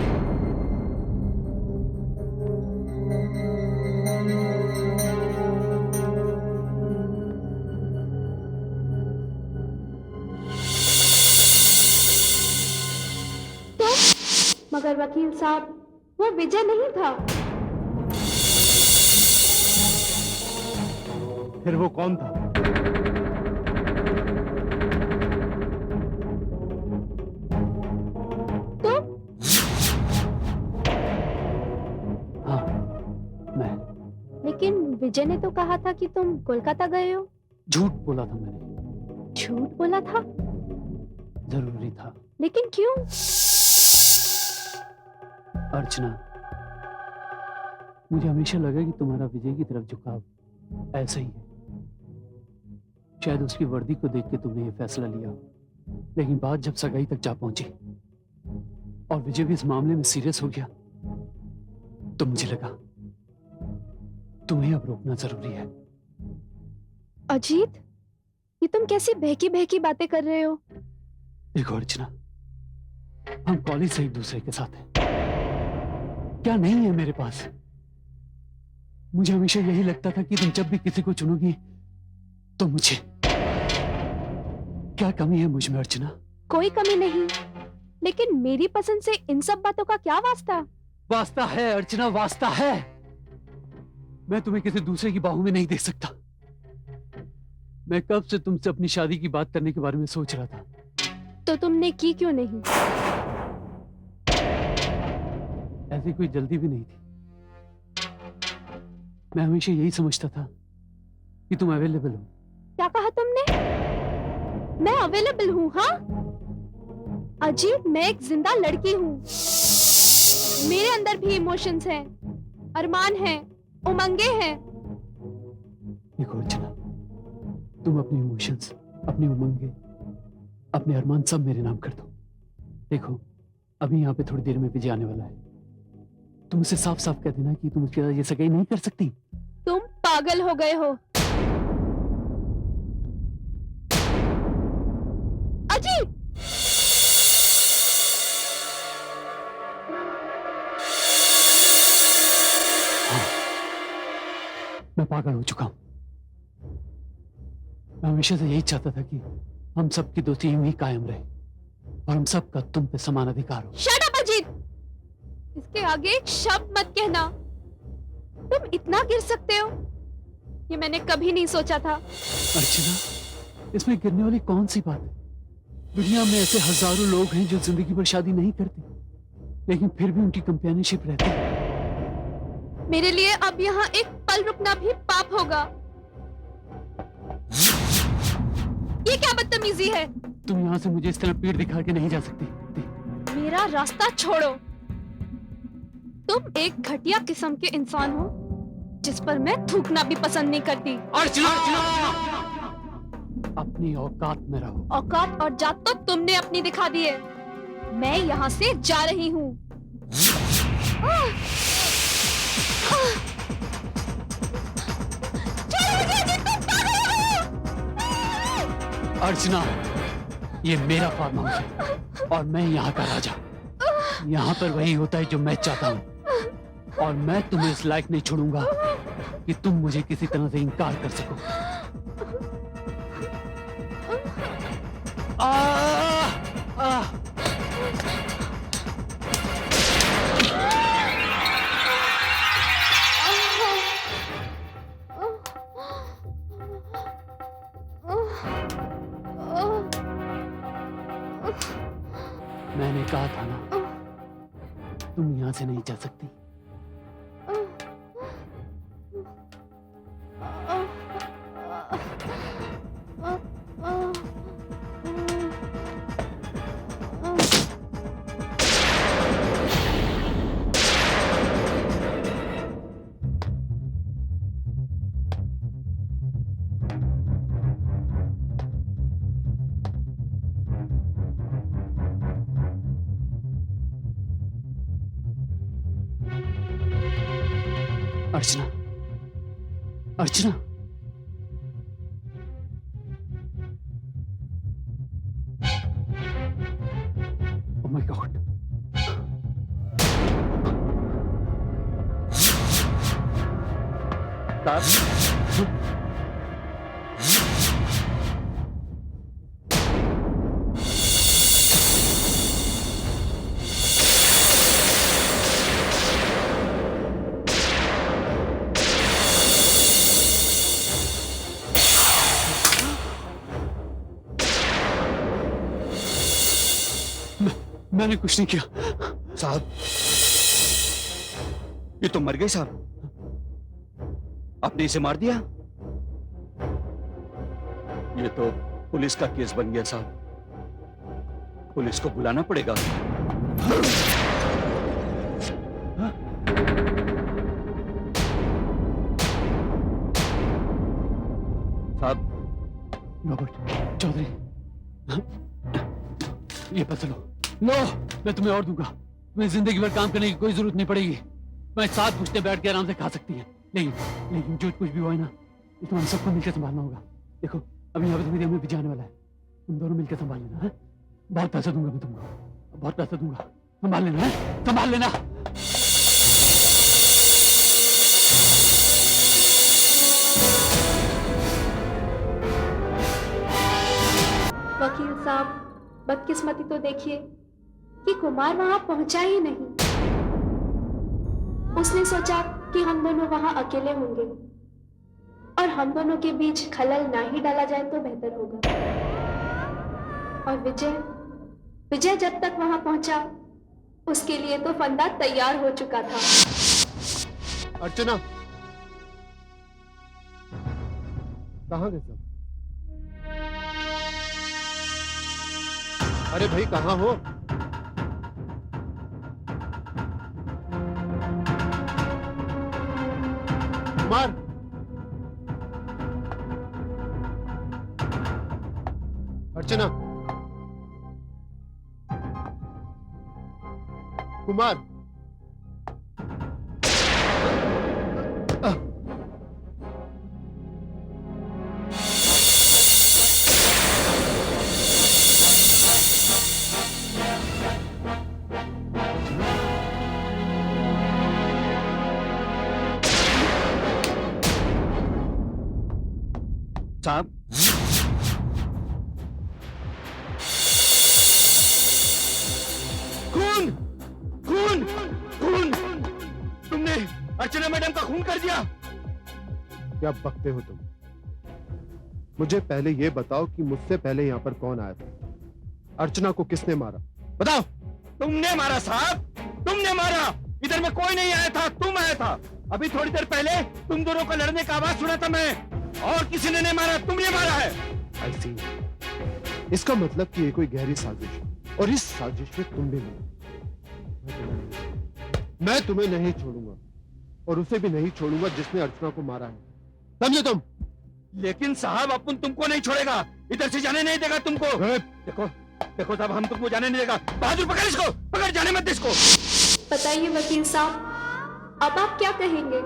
मगर वकील साहब, वो विजय नहीं था। फिर वो कौन था? तो हाँ, मैं। लेकिन विजय ने तो कहा था कि तुम कोलकाता गए हो। झूठ बोला था मैंने। झूठ बोला था? जरूरी था। लेकिन क्यों? अर्चना, मुझे हमेशा लगा कि तुम्हारा विजय की तरफ झुकाव ऐसा ही है। शायद उसकी वर्दी को देख के तुमने ये फैसला लिया, लेकिन बात जब सगाई तक जा पहुंची और विजय भी इस मामले में सीरियस हो गया, तो मुझे लगा तुम्हें अब रोकना जरूरी है। अजीत, ये तुम कैसी बहकी बहकी बातें कर रहे हो? देखो अर्चना, हम कॉलेज से एक दूसरे के साथ हैं, क्या नहीं है मेरे पास? मुझे हमेशा यही लगता था कि तुम जब भी किसी को चुनोगी तो मुझे। क्या कमी है मुझ में अर्चना? कोई कमी नहीं, लेकिन मेरी पसंद से इन सब बातों का क्या वास्ता? वास्ता है अर्चना, वास्ता है। मैं तुम्हें किसी दूसरे की बाहों में नहीं देख सकता। मैं कब से तुमसे अपनी शादी की बात करने के बारे में सोच रहा था। तो तुमने की क्यों नहीं? ऐसी कोई जल्दी भी नहीं थी। मैं हमेशा यही समझता था कि तुम अवेलेबल हो। क्या कहा तुमने? मैं अवेलेबल हूँ? हाँ अजीत, मैं एक जिंदा लड़की हूँ। मेरे अंदर भी इमोशंस हैं, अरमान हैं, उमंगे हैं। देखो अर्चना, तुम अपने इमोशंस, अपने उमंगे, अपने अरमान सब मेरे नाम कर दो। देखो, अभी यहाँ पे थोड़ी देर में विजय आने वाला है। तुम उसे साफ साफ कह देना कि तुम उसके साथ ये सगाई नहीं कर सकती। तुम पागल हो गए हो अजीत। हाँ, मैं पागल हो चुका हूं। मैं हमेशा से यही चाहता था कि हम सबकी दोस्ती यूं ही कायम रहे और हम सबका तुम पे समान अधिकार हो। शट अप अजीत, इसके आगे एक शब्द मत कहना। तुम इतना गिर सकते हो, ये मैंने कभी नहीं सोचा था। अर्चना, इसमें गिरने वाली कौन सी बात है? दुनिया में ऐसे हजारों लोग हैं जो जिंदगी भर शादी नहीं करते, लेकिन फिर भी उनकी कंपेनियनशिप रहती है। मेरे लिए अब यहाँ एक पल रुकना भी पाप होगा। ये क्या बदतमीजी है? तुम यहाँ से मुझे इस तरह पीठ दिखा के नहीं जा सकती। मेरा रास्ता छोड़ो। तुम एक घटिया किस्म के इंसान हो जिस पर मैं थूकना भी पसंद नहीं करती। अपनी औकात में रहो। औकात और जात तो तुमने अपनी दिखा दी है। मैं यहाँ से जा रही हूँ। अर्चना, ये मेरा फार्म हाउस है और मैं यहाँ का राजा। यहाँ पर वही होता है जो मैं चाहता हूँ, और मैं तुम्हें इस लायक नहीं छोड़ूंगा कि तुम मुझे किसी तरह से इनकार कर सको। मैंने कहा था ना, तुम यहाँ से नहीं जा सकती। अर्चना, अर्चना, ओह माय गॉड। मैंने कुछ नहीं किया साहब। ये तो मर गए साहब। आपने इसे मार दिया? ये तो पुलिस का केस बन गया साहब। पुलिस को बुलाना पड़ेगा। रॉबर्ट चौधरी, ये पैसे लो। लो, मैं तुम्हें और दूंगा। तुम्हें जिंदगी भर काम करने की कोई जरूरत नहीं पड़ेगी। मैं 7 पुश्ते बैठ के आराम से खा सकती है। लेकिन जो कुछ भी हुआ है ना, ये तुम्हारे सबको मिलकर संभालना होगा। देखो, अभी यहाँ पे तुम्हें हमें भी जाने वाला है। तुम दोनों मिलकर संभाल लेना है। बहुत पैसा दूंगा मैं तुमको, बहुत पैसा दूंगा। संभाल लेना है, संभाल लेना। वकील साहब, बदकिस्मती तो देखिए कि कुमार वहां पहुंचा ही नहीं। उसने सोचा कि हम दोनों वहां अकेले होंगे और हम दोनों के बीच खलल ना ही डाला जाए तो बेहतर होगा। और विजय जब तक वहां पहुंचा, उसके लिए तो फंदा तैयार हो चुका था। अर्चना, कहाँ गए सब? अरे भाई, कहाँ हो? कुमार, अर्चना, कुमार, साहब, खून खून खून, तुमने अर्चना मैडम का खून कर दिया। क्या बकते हो तुम? मुझे पहले ये बताओ कि मुझसे पहले यहाँ पर कौन आया था? अर्चना को किसने मारा? बताओ। तुमने मारा साहब, तुमने मारा। इधर में कोई नहीं आया था, तुम आया था। अभी थोड़ी देर पहले तुम दोनों को लड़ने का आवाज सुना था मैं, और किसी ने नहीं मारा, तुमने मारा है। I see. इसका मतलब कि ये कोई गहरी साजिश है, और इस साजिश में तुम भी नहीं। मैं तुम्हें नहीं छोड़ूंगा, और उसे भी नहीं छोड़ूंगा जिसने अर्चना को मारा है। समझे तुम? लेकिन साहब, अपन तुमको नहीं छोड़ेगा, इधर से जाने नहीं देगा तुमको। देखो देखो साहब, हम तुमको जाने नहीं देगा। बहादुर, पकड़ इसको, पकड़, जाने मत दे इसको। बताइए वकील साहब, अब आप क्या कहेंगे?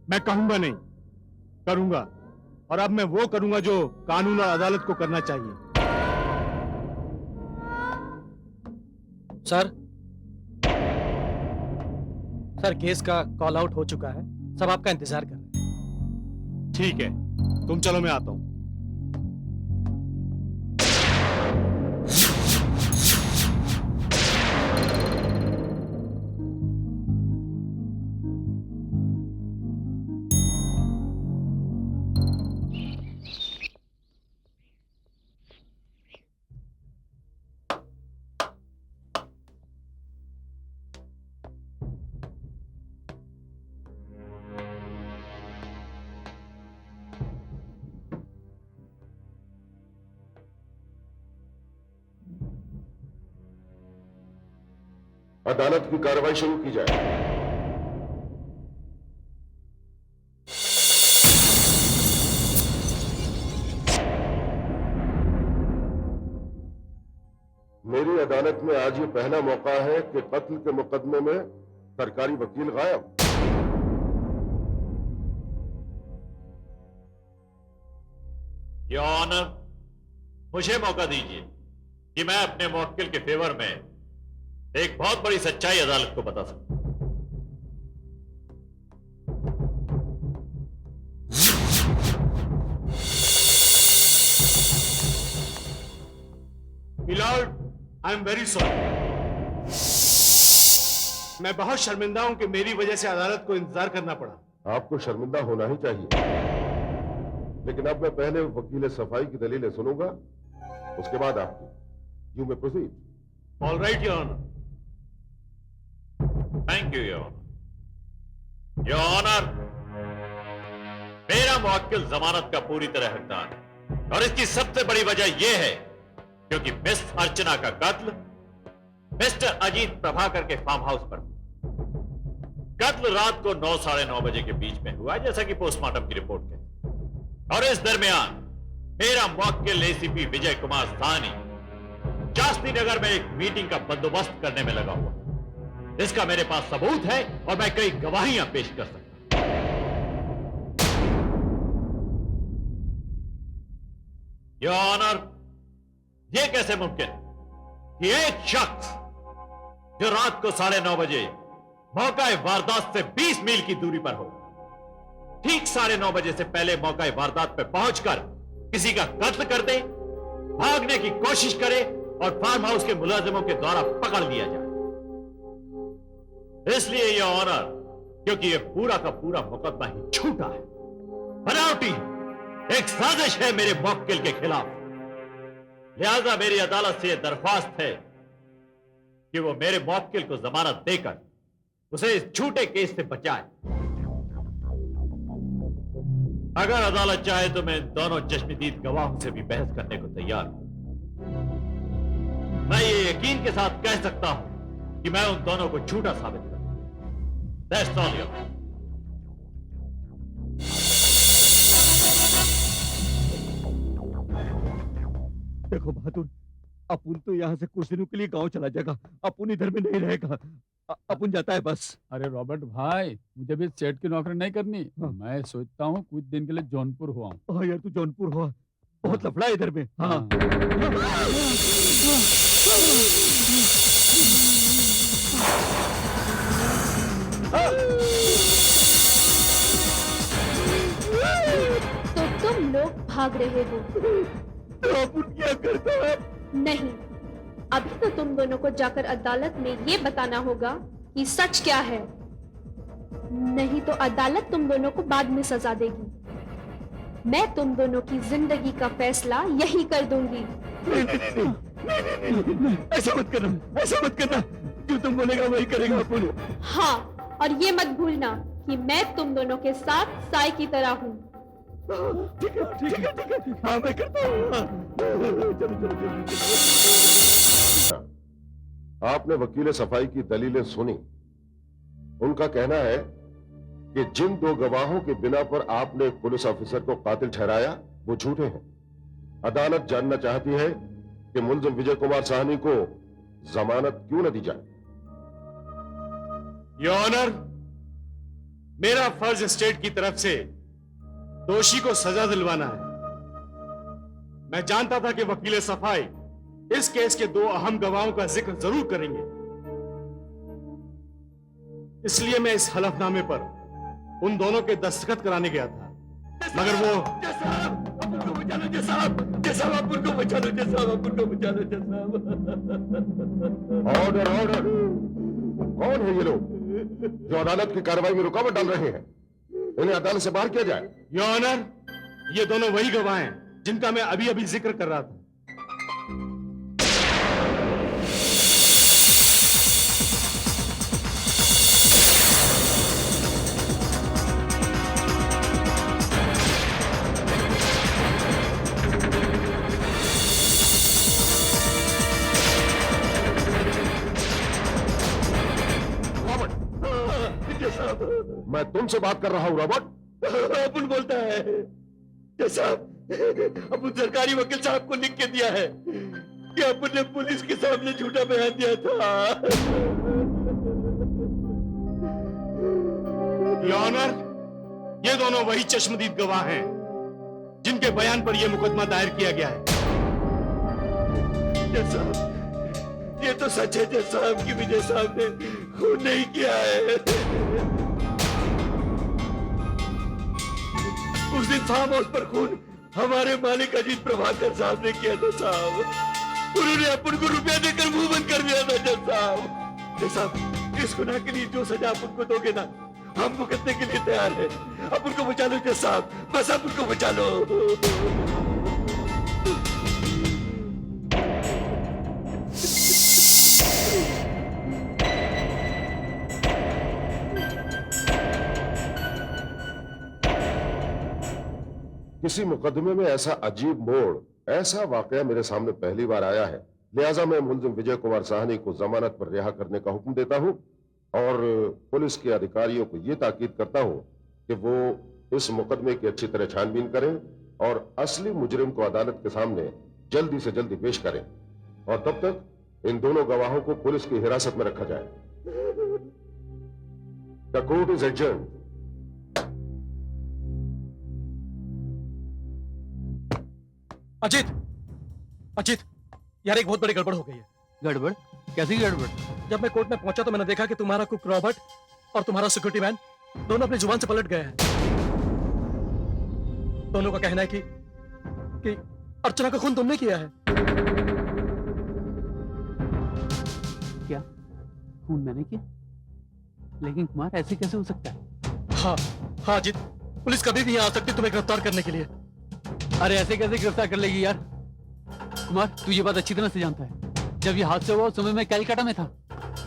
मैं कहूंगा नहीं, करूंगा। और अब मैं वो करूंगा जो कानून और अदालत को करना चाहिए। सर, केस का कॉल आउट हो चुका है। सब आपका इंतजार कर रहे हैं। ठीक है, तुम चलो, मैं आता हूं। अदालत की कार्रवाई शुरू की जाए। मेरी अदालत में आज ये पहला मौका है कि कत्ल के मुकदमे में सरकारी वकील गायब। योर ऑनर, मुझे मौका दीजिए कि मैं अपने मुवक्किल के फेवर में एक बहुत बड़ी सच्चाई अदालत को बता सकूं। Milord, I am very sorry. मैं बहुत शर्मिंदा हूं कि मेरी वजह से अदालत को इंतजार करना पड़ा। आपको शर्मिंदा होना ही चाहिए, लेकिन अब मैं पहले वकील सफाई की दलीलें सुनूंगा, उसके बाद आपकी। You may proceed. All right your honour. Thank you your honour. Your honour, मेरा मुवक्किल जमानत का पूरी तरह हकदार है, और इसकी सबसे बड़ी वजह यह है क्योंकि मिस अर्चना का कत्ल मिस्टर अजीत प्रभाकर के फार्म हाउस पर। कत्ल रात को 9 साढ़े 9 बजे के बीच में हुआ, जैसा कि पोस्टमार्टम की रिपोर्ट कहती है। और इस दरमियान मेरा मुवक्किल एसीपी विजय कुमार साहनी शास्त्री नगर में एक मीटिंग का बंदोबस्त करने में लगा हुआ था। इसका मेरे पास सबूत है और मैं कई गवाहियां पेश कर सकता हूं। योर ऑनर, यह कैसे मुमकिन कि एक शख्स जो रात को 9:30 बजे मौका वारदात से 20 मील की दूरी पर हो, ठीक 9:30 बजे से पहले मौका वारदात पर पहुंचकर किसी का कत्ल कर दे, भागने की कोशिश करे और फार्म हाउस के मुलाजिमों के द्वारा पकड़ लिया जाए। इसलिए यह ऑनर, क्योंकि यह पूरा का पूरा मुकदमा ही झूठा है, बनावटी है, एक साजिश है मेरे मुवक्किल के खिलाफ। लिहाजा मेरी अदालत से यह दरख्वास्त है कि वो मेरे मुवक्किल को जमानत देकर उसे इस झूठे केस से बचाए। अगर अदालत चाहे तो मैं इन दोनों चश्मदीद गवाहों से भी बहस करने को तैयार हूं। मैं ये यकीन के साथ कह सकता हूं कि मैं उन दोनों को झूठा साबित करूं। That's all, Your Honor. देखो बहादुर, अपुन तो यहाँ से कुछ दिनों के लिए गांव चला जाएगा, अपुन इधर में नहीं रहेगा, अपुन जाता है बस। अरे रॉबर्ट भाई, मुझे भी सेठ की नौकरी नहीं करनी। मैं सोचता हूँ कुछ दिन के लिए जौनपुर हुआ हूँ। हाँ यार, तू जौनपुर हुआ, बहुत लफड़ा है इधर में। हाँ। तो तुम लोग भाग रहे हो? क्या करता है? नहीं, अभी तो तुम दोनों को जाकर अदालत में ये बताना होगा कि सच क्या है, नहीं तो अदालत तुम दोनों को बाद में सजा देगी। मैं तुम दोनों की जिंदगी का फैसला यही कर दूंगी। ऐसा मत करना, ऐसा मत करना, जो तुम बोलेगा वही करेगा अपुन। हाँ, और ये मत भूलना कि मैं तुम दोनों के साथ साई की तरह हूँ। ठीक है, ठीक है, ठीक है, हाँ मैं करता हूँ। आपने वकील सफाई की दलीलें सुनी। उनका कहना है कि जिन 2 गवाहों के बिना पर आपने एक पुलिस ऑफिसर को कातिल ठहराया वो झूठे हैं। अदालत जानना चाहती है कि मुलजिम विजय कुमार साहनी को जमानत क्यों न दी जाए। योर ऑनर, मेरा फर्ज स्टेट की तरफ से दोषी को सजा दिलवाना है। मैं जानता था कि वकील सफाई इस केस के 2 अहम गवाहों का जिक्र जरूर करेंगे, इसलिए मैं इस हलफनामे पर उन दोनों के दस्तखत कराने गया था, मगर वो ऑर्डर, ऑर्डर। कौन है ये लोग जो अदालत की कार्रवाई में रुकावट डाल रहे हैं? इन्हें अदालत से बाहर किया जाए। योर ऑनर, ये दोनों वही गवाह हैं जिनका मैं अभी अभी जिक्र कर रहा था। मैं तुमसे बात कर रहा हूं रॉबर्ट। अपुन बोलता है साहब, अपुन सरकारी वकील साहब को लिख के दिया है कि अपुन ने पुलिस के सामने झूठा बयान दिया था। योर ऑनर, ये दोनों वही चश्मदीद गवाह हैं जिनके बयान पर यह मुकदमा दायर किया गया है। जज साहब, ये तो सच है जज साहब की विजय साहब ने खून नहीं किया है। उस दिन फार्म हाउस पर खून हमारे मालिक अजीत प्रभाकर साहब ने किया था साहब। उन्होंने अपन को रुपया देकर मुंह बंद कर दिया था जज साहब। जज साहब, इस गुनाह के लिए जो सजा अपन को दोगे ना, हम भुगतने के लिए तैयार हैं। अपन को बचा लो जज साहब, बस अपन को बचा लो। किसी मुकदमे में ऐसा अजीब मोड़, ऐसा वाकया मेरे सामने पहली बार आया है। लिहाजा मैं मुलजिम विजय कुमार साहनी को जमानत पर रिहा करने का हुक्म देता हूं और पुलिस के अधिकारियों को यह ताकीद करता हूं कि वो इस मुकदमे की अच्छी तरह छानबीन करें और असली मुजरिम को अदालत के सामने जल्दी से जल्दी पेश करें और तब तक इन दोनों गवाहों को पुलिस की हिरासत में रखा जाए। The court is adjourned. Ajit, Ajit, यार एक बहुत बड़ी गड़बड़ हो गई है। गड़बड़? कैसी गड़बड़? जब मैं कोर्ट में पहुंचा तो मैंने देखा कि तुम्हारा कुक रॉबर्ट और तुम्हारा सिक्योरिटी मैन दोनों अपनी जुबान से पलट गए हैं। दोनों का कहना है कि अर्चना का खून तुमने किया है। क्या खून मैंने किया? लेकिन कुमार ऐसे कैसे हो सकता है? हाँ हाँ अजीत, पुलिस कभी भी यहाँ आ सकती तुम्हें गिरफ्तार करने के लिए। अरे ऐसे कैसे गिरफ्तार कर लेगी यार? कुमार तू ये बात अच्छी तरह से जानता है, जब ये हादसा हुआ उस समय मैं कलकत्ता में था।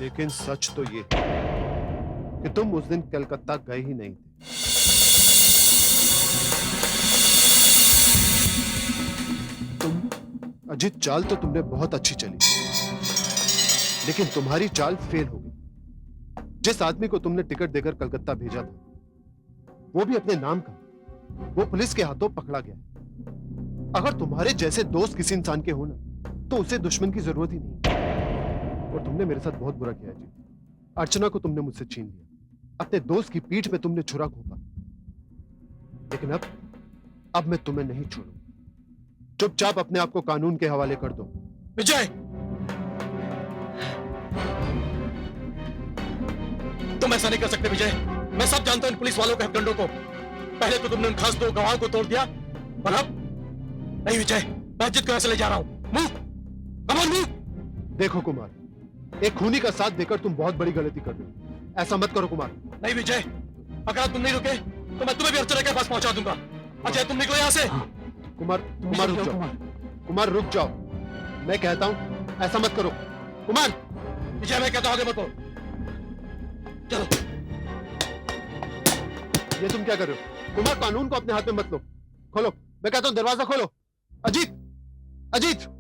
लेकिन सच तो ये कि तुम उस दिन कलकत्ता गए ही नहीं थे। अजीत, चाल तो तुमने बहुत अच्छी चली, लेकिन तुम्हारी चाल फेल हो गई। जिस आदमी को तुमने टिकट देकर कलकत्ता भेजा था, वो भी अपने नाम का, वो पुलिस के हाथों पकड़ा गया। अगर तुम्हारे जैसे दोस्त किसी इंसान के हो ना, तो उसे दुश्मन की जरूरत ही नहीं। और तुमने मेरे साथ बहुत बुरा किया जी। अर्चना को तुमने मुझसे छीन लिया, अपने दोस्त की पीठ पे तुमने छुरा घोंपा। लेकिन अब मैं तुम्हें नहीं छोड़ूंगा। चुपचाप अपने आप को कानून के हवाले कर दो। विजय, तुम ऐसा नहीं कर सकते विजय। मैं सब जानता हूं इन पुलिस वालों के हथकंडों को। पहले तो तुमने उन खास दो गवाहों को तोड़ दिया, और अब नहीं विजय, मैं अजीत को ऐसे ले जा रहा हूं। Move, come on move. देखो कुमार, एक खूनी का साथ देकर तुम बहुत बड़ी गलती कर रहे हो। ऐसा मत करो कुमार। नहीं विजय, अगर तुम नहीं रुके तो मैं तुम्हें भी अर्चना के पास पहुंचा दूंगा। अजय, तुम निकलो यहाँ से। कुमार रुक जाओ। कुमार रुक जाओ, मैं कहता हूं ऐसा मत करो। कुमार, विजय मैं कहता हूं आगे मत बढ़ो। चलो। ये तुम क्या कर रहे हो? कुमार, कानून को अपने हाथ में मत लो। खोलो, मैं कहता हूं दरवाजा खोलो। अजीत, अजीत।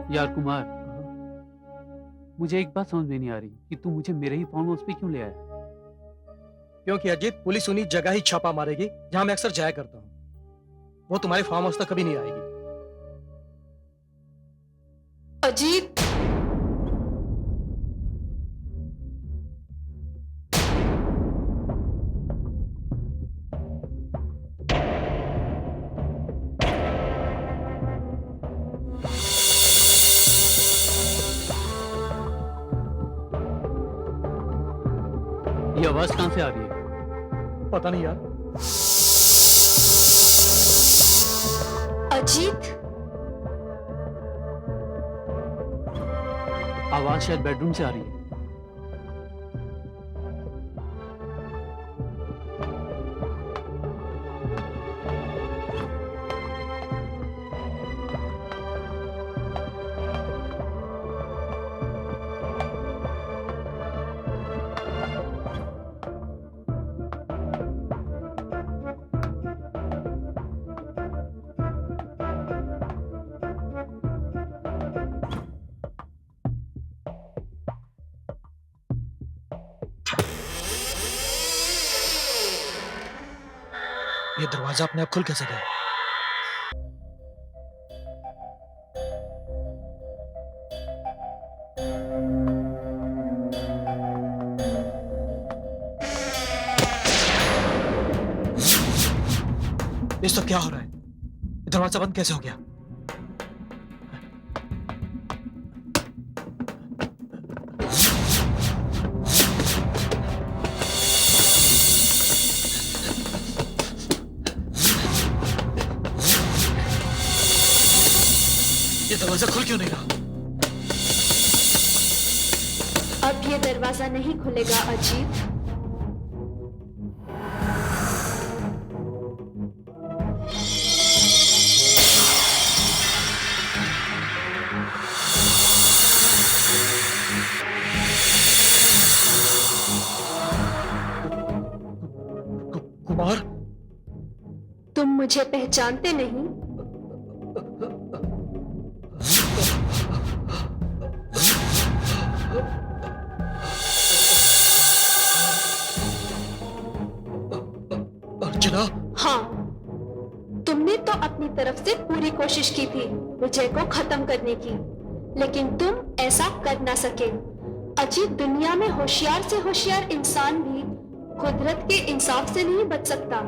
यार कुमार, मुझे एक बात समझ में नहीं आ रही कि तू मुझे मेरे ही फार्म हाउस पे क्यों ले आया? क्योंकि अजीत, पुलिस उन्हीं जगह ही छापा मारेगी जहां मैं अक्सर जाया करता हूं। वो तुम्हारे फार्म हाउस तक कभी नहीं आएगी। अजीत, ये आवाज कहां से आ रही है? पता नहीं यार। अजीत, आवाज शायद बेडरूम से आ रही है। ये दरवाजा अपने आप खुल कैसे गया? ये सब क्या हो रहा है? ये दरवाजा बंद कैसे हो गया? ये दरवाजा खुल क्यों नहीं रहा? अब ये दरवाजा नहीं खुलेगा अजीत। मुझे पहचानते नहीं? अर्चना, हाँ, तुमने तो अपनी तरफ से पूरी कोशिश की थी विजय को खत्म करने की, लेकिन तुम ऐसा कर ना सके। अजीत, दुनिया में होशियार से होशियार इंसान भी कुदरत के इंसाफ से नहीं बच सकता।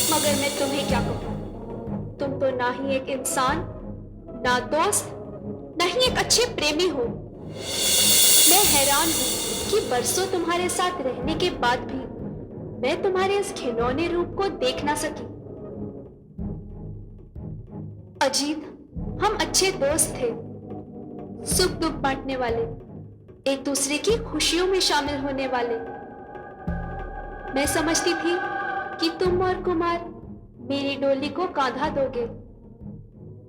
मगर मैं तुम्हें क्या कहूं, तुम तो ना ही एक इंसान, ना दोस्त, ना ही एक अच्छे प्रेमी हो। मैं हैरान हूं कि बरसों तुम्हारे साथ रहने के बाद भी मैं तुम्हारे इस घिनौने रूप को देख ना सकी। अजीत, हम अच्छे दोस्त थे, सुख दुख बांटने वाले, एक दूसरे की खुशियों में शामिल होने वाले। मैं समझती थी कि तुम और कुमार मेरी डोली को कांधा दोगे,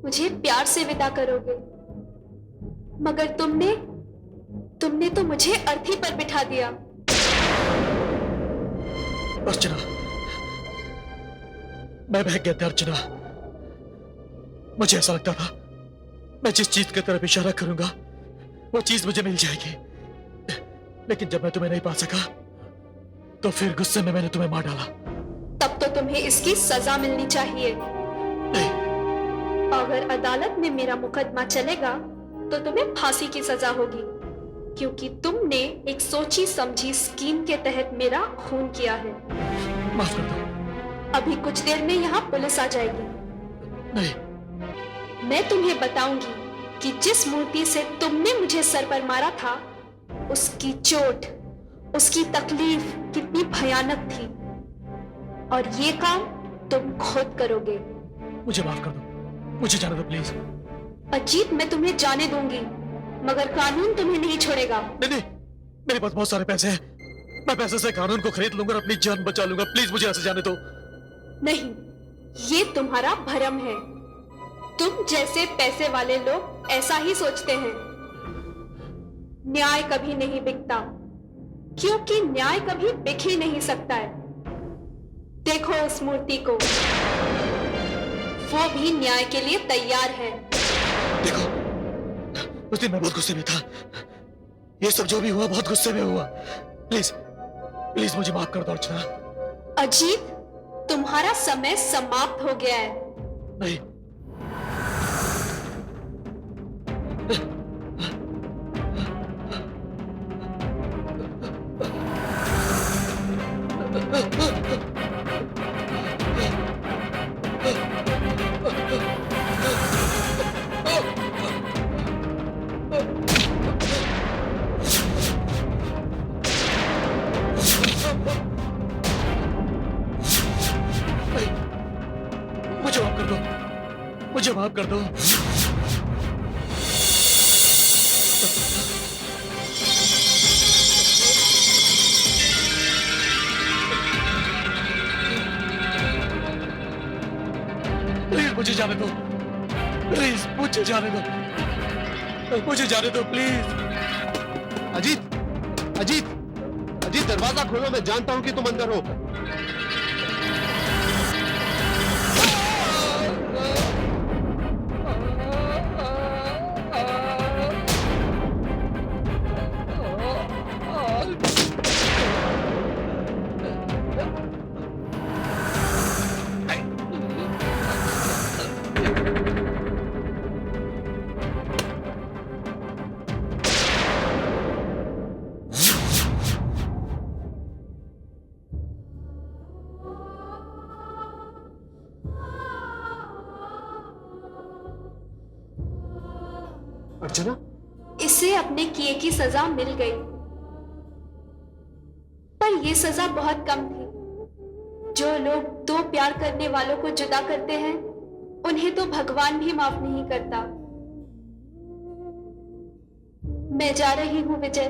मुझे प्यार से विदा करोगे, मगर तुमने तो मुझे अर्थी पर बिठा दिया। अर्चना, मैं बहक गया था अर्चना। मुझे ऐसा लगता था मैं जिस चीज की तरफ इशारा करूंगा वो चीज मुझे मिल जाएगी, लेकिन जब मैं तुम्हें नहीं पा सका तो फिर गुस्से में मैंने तुम्हें मार डाला। तब तो तुम्हें इसकी सजा मिलनी चाहिए। नहीं। अगर अदालत में मेरा मुकदमा चलेगा तो तुम्हें फांसी की सजा होगी, क्योंकि तुमने एक सोची समझी स्कीम के तहत मेरा खून किया है। माफ कर दो। अभी कुछ देर में यहाँ पुलिस आ जाएगी। नहीं। मैं तुम्हें बताऊंगी कि जिस मूर्ति से तुमने मुझे सर पर मारा था, उसकी चोट, उसकी तकलीफ कितनी भयानक थी, और ये काम तुम खुद करोगे। मुझे माफ कर दो, मुझे जाने दो प्लीज। अजीत, मैं तुम्हें जाने दूंगी, मगर कानून तुम्हें नहीं छोड़ेगा। नहीं, मेरे पास बहुत सारे पैसे हैं, मैं पैसे से कानून को खरीद लूंगा और अपनी जान बचा लूंगा। प्लीज मुझे ऐसे जाने दो। नहीं, ये तुम्हारा भ्रम है। तुम जैसे पैसे वाले लोग ऐसा ही सोचते हैं। न्याय कभी नहीं बिकता, क्योंकि न्याय कभी बिक ही नहीं सकता है। देखो उस मूर्ति को, वो भी न्याय के लिए तैयार है। देखो, उस दिन मैं बहुत गुस्से में था। ये सब जो भी हुआ बहुत गुस्से में हुआ। प्लीज प्लीज मुझे माफ कर दो अर्चना। अजीत, तुम्हारा समय समाप्त हो गया है। नहीं। मुझे माफ कर दो, मुझे माफ कर दो। प्लीज मुझे जाने दो, प्लीज मुझे जाने दो, मुझे जाने दो प्लीज। अजीत, अजीत, अजीत, दरवाजा खोलो, मैं जानता हूं कि तुम अंदर हो। अर्चना, इसे अपने किए की सजा मिल गई, पर यह सजा बहुत कम थी। जो लोग दो प्यार करने वालों को जुदा करते हैं, उन्हें तो भगवान भी माफ नहीं करता। मैं जा रही हूं विजय।